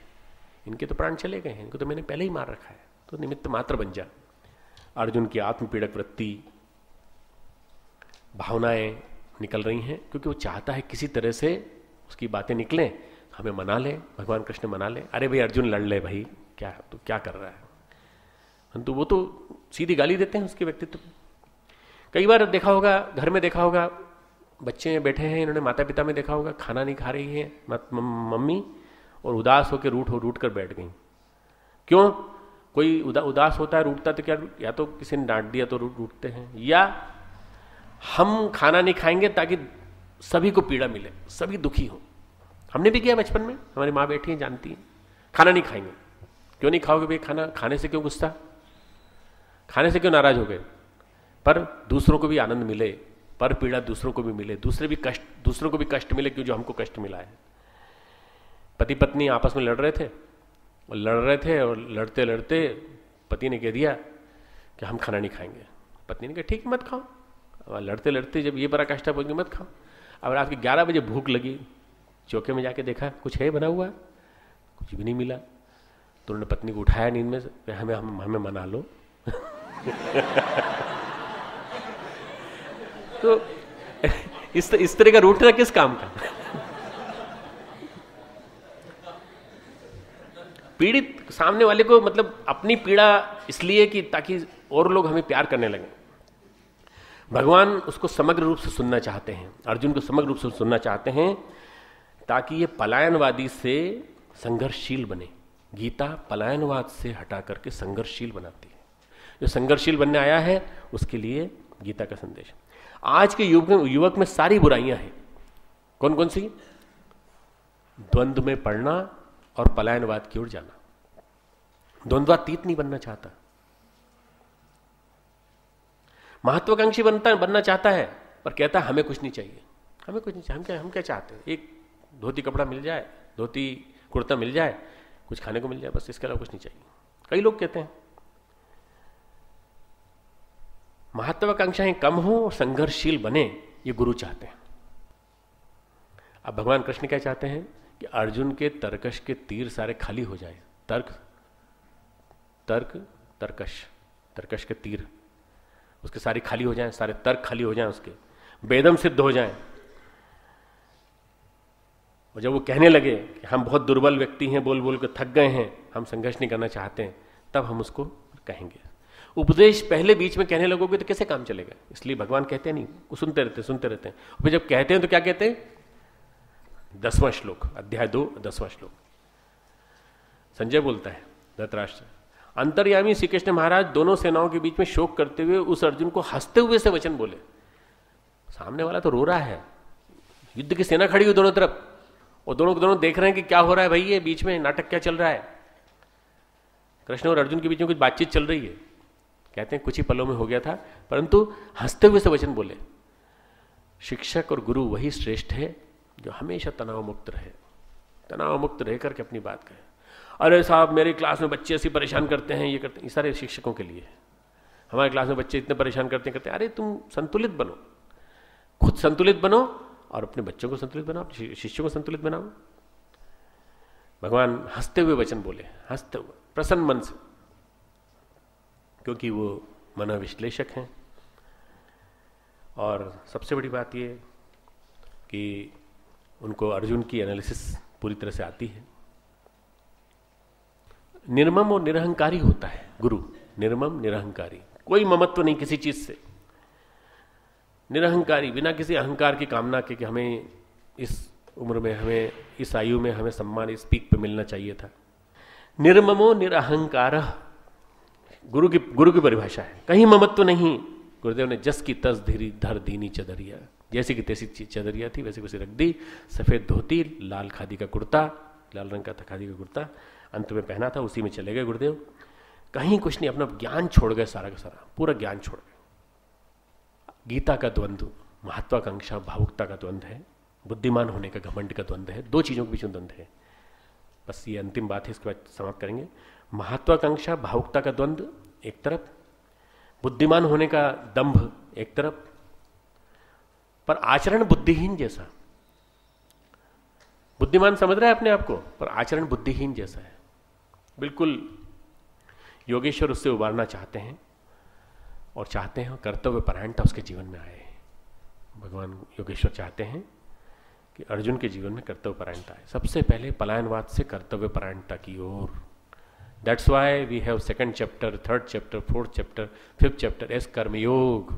इनके तो प्राण चले गए हैं, इनको तो मैंने पहले ही मार रखा है, तो निमित्त मात्र बन जा। अर्जुन की आत्मपीड़क वृत्ति, भावनाएं निकल रही हैं क्योंकि वो चाहता है किसी तरह से उसकी बातें निकलें, हमें मना ले, भगवान कृष्ण मना ले। अरे भाई अर्जुन लड़ ले भाई, क्या तू क्या कर रहा है? परंतु वो तो सीधी गाली देते हैं उसके व्यक्तित्व। कई बार देखा होगा, घर में देखा होगा, बच्चे बैठे हैं, इन्होंने माता पिता में देखा होगा खाना नहीं खा रही है मम्मी और उदास होकर रूट कर बैठ गई। क्यों? कोई उदास होता है, रूठता तो क्या, या तो किसी ने डांट दिया तो रूठते हैं, या हम खाना नहीं खाएंगे ताकि सभी को पीड़ा मिले, सभी दुखी हो। हमने भी किया बचपन में, हमारी माँ बैठी है जानती है, खाना नहीं खाएंगे। क्यों नहीं खाओगे भाई खाना? खाने से क्यों गुस्सा, खाने से क्यों नाराज हो गए? पर दूसरों को भी आनंद मिले, पर पीड़ा दूसरों को भी मिले, दूसरों को भी कष्ट मिले क्यों जो हमको कष्ट मिला है। पति पत्नी आपस में लड़ रहे थे और लड़ते लड़ते पति ने कह दिया कि हम खाना नहीं खाएंगे। पत्नी ने कहा ठीक है मत खाओ। अब लड़ते लड़ते जब ये बड़ा कष्ट है मत खाओ। अब रात के 11 बजे भूख लगी, चौके में जाके देखा कुछ है बना हुआ, कुछ भी नहीं मिला। तो उन्होंने पत्नी को उठाया नींद में से, हमें मना लो। तो इस तरह का रूठना किस काम का? पीड़ित सामने वाले को मतलब अपनी पीड़ा इसलिए कि ताकि और लोग हमें प्यार करने लगे। भगवान उसको समग्र रूप से सुनना चाहते हैं, अर्जुन को समग्र रूप से सुनना चाहते हैं ताकि ये पलायनवादी से संघर्षशील बने। गीता पलायनवाद से हटा करके संघर्षशील बनाती है। जो संघर्षशील बनने आया है उसके लिए गीता का संदेश। आज के युवक में सारी बुराइयां हैं। कौन कौन सी? द्वंद्व में पड़ना और पलायनवाद की ओर जाना। द्वंद्वातीत नहीं बनना चाहता, महत्वाकांक्षी बनना चाहता है, पर कहता है हमें कुछ नहीं चाहिए, हमें कुछ नहीं चाहिए। हम क्या चाहते हैं? एक धोती कपड़ा मिल जाए, धोती कुर्ता मिल जाए, कुछ खाने को मिल जाए, बस इसके अलावा कुछ नहीं चाहिए। कई लोग कहते हैं महत्वाकांक्षाएं कम हो और संघर्षशील बने, ये गुरु चाहते हैं। अब भगवान कृष्ण क्या चाहते हैं कि अर्जुन के तर्कश के तीर सारे खाली हो जाए। तर्कश के तीर उसके सारे खाली हो जाएं, सारे तर्क खाली हो जाएं, उसके बेदम सिद्ध हो जाएं। और जब वो कहने लगे कि हम बहुत दुर्बल व्यक्ति हैं, बोल बोल के थक गए हैं, हम संघर्ष नहीं करना चाहते हैं, तब हम उसको कहेंगे। उपदेश पहले बीच में कहने लगोगे तो कैसे काम चलेगा? इसलिए भगवान कहते नहीं, वो सुनते रहते हैं। फिर जब कहते हैं तो क्या कहते हैं? 10वां श्लोक, अध्याय 2 10वां श्लोक। संजय बोलता है, धृतराष्ट्र, अंतर्यामी श्री कृष्ण महाराज दोनों सेनाओं के बीच में शोक करते हुए उस अर्जुन को हंसते हुए से वचन बोले। सामने वाला तो रो रहा है, युद्ध की सेना खड़ी हुई दोनों तरफ, और दोनों देख रहे हैं कि क्या हो रहा है भाई, ये बीच में नाटक क्या चल रहा है। कृष्ण और अर्जुन के बीच में कुछ बातचीत चल रही है। कहते हैं कुछ ही पलों में हो गया था, परंतु हंसते हुए से वचन बोले। शिक्षक और गुरु वही श्रेष्ठ है जो हमेशा तनाव मुक्त रहे, तनाव मुक्त रह करके अपनी बात कहे। अरे साहब मेरे क्लास में बच्चे ऐसी परेशान करते हैं, ये करते हैं, ये सारे शिक्षकों के लिए है। हमारे क्लास में बच्चे इतने परेशान करते हैं, अरे तुम संतुलित बनो, खुद संतुलित बनो और अपने बच्चों को संतुलित बनाओ, शिष्यों को संतुलित बनाओ। भगवान हंसते हुए वचन बोले, हंसते हुए प्रसन्न मन से, क्योंकि वो मनोविश्लेषक हैं। और सबसे बड़ी बात ये कि उनको अर्जुन की एनालिसिस पूरी तरह से आती है। निर्मम और निरहंकारी होता है गुरु, निर्मम निरहंकारी, कोई ममत्व नहीं किसी चीज से, निरहंकारी, बिना किसी अहंकार की कामना के कि हमें इस उम्र में, हमें इस आयु में हमें सम्मान इस पीक पे मिलना चाहिए था। निर्ममो निरहंकार गुरु की परिभाषा है, कहीं ममत्व नहीं। गुरुदेव ने जस की तस धीरी धर दीनी चदरिया, जैसी की तैसी चदरिया थी वैसे वैसे रख दी। सफेद धोती, लाल खादी का कुर्ता, लाल रंग का था खादी का कुर्ता, अंत में पहना था, उसी में चले गए गुरुदेव। कहीं कुछ नहीं, अपना ज्ञान छोड़ गए, सारा का सारा पूरा ज्ञान छोड़ गए। गीता का द्वंद्व महत्वाकांक्षा भावुकता का द्वंद्व है, बुद्धिमान होने का घमंड का द्वंद्व है, दो चीजों के बीच में द्वंद्व है। बस ये अंतिम बात है, इसके बाद समाप्त करेंगे। महत्वाकांक्षा भावुकता का द्वंद्व एक तरफ, बुद्धिमान होने का दंभ एक तरफ, पर आचरण बुद्धिहीन जैसा। बुद्धिमान समझ रहा है अपने आप को, पर आचरण बुद्धिहीन जैसा है बिल्कुल। योगेश्वर उससे उबारना चाहते हैं और चाहते हैं कर्तव्य परायणता उसके जीवन में आए। भगवान योगेश्वर चाहते हैं कि अर्जुन के जीवन में कर्तव्य परायणता आए। सबसे पहले पलायनवाद से कर्तव्य परायणता की ओर। That's why we have 2nd chapter, 3rd chapter, 4th chapter, 5th chapter as कर्मयोग।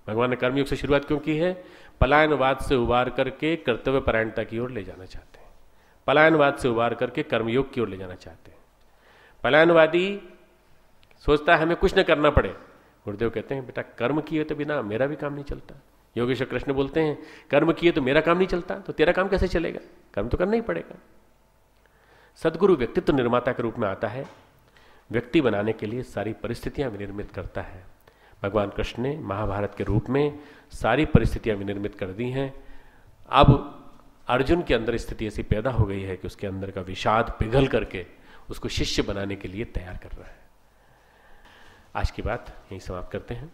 भगवान ने कर्मयोग से शुरुआत क्यों की है? पलायनवाद से उबार करके कर्तव्य परायणता की ओर ले जाना चाहते हैं, पलायनवाद से उबार करके कर्मयोग की ओर ले जाना चाहते हैं। पलायनवादी सोचता है हमें कुछ न करना पड़े। गुरुदेव कहते हैं बेटा कर्म किए तो बिना मेरा भी काम नहीं चलता। योगेश्वर कृष्ण बोलते हैं कर्म किए तो मेरा काम नहीं चलता, तो तेरा काम कैसे चलेगा? कर्म तो करना ही पड़ेगा। सदगुरु व्यक्तित्व निर्माता के रूप में आता है, व्यक्ति बनाने के लिए सारी परिस्थितियां विनिर्मित करता है। भगवान कृष्ण ने महाभारत के रूप में सारी परिस्थितियां विनिर्मित कर दी हैं। अब अर्जुन के अंदर स्थिति ऐसी पैदा हो गई है कि उसके अंदर का विषाद पिघल करके उसको शिष्य बनाने के लिए तैयार कर रहा है। आज की बात यहीं समाप्त करते हैं।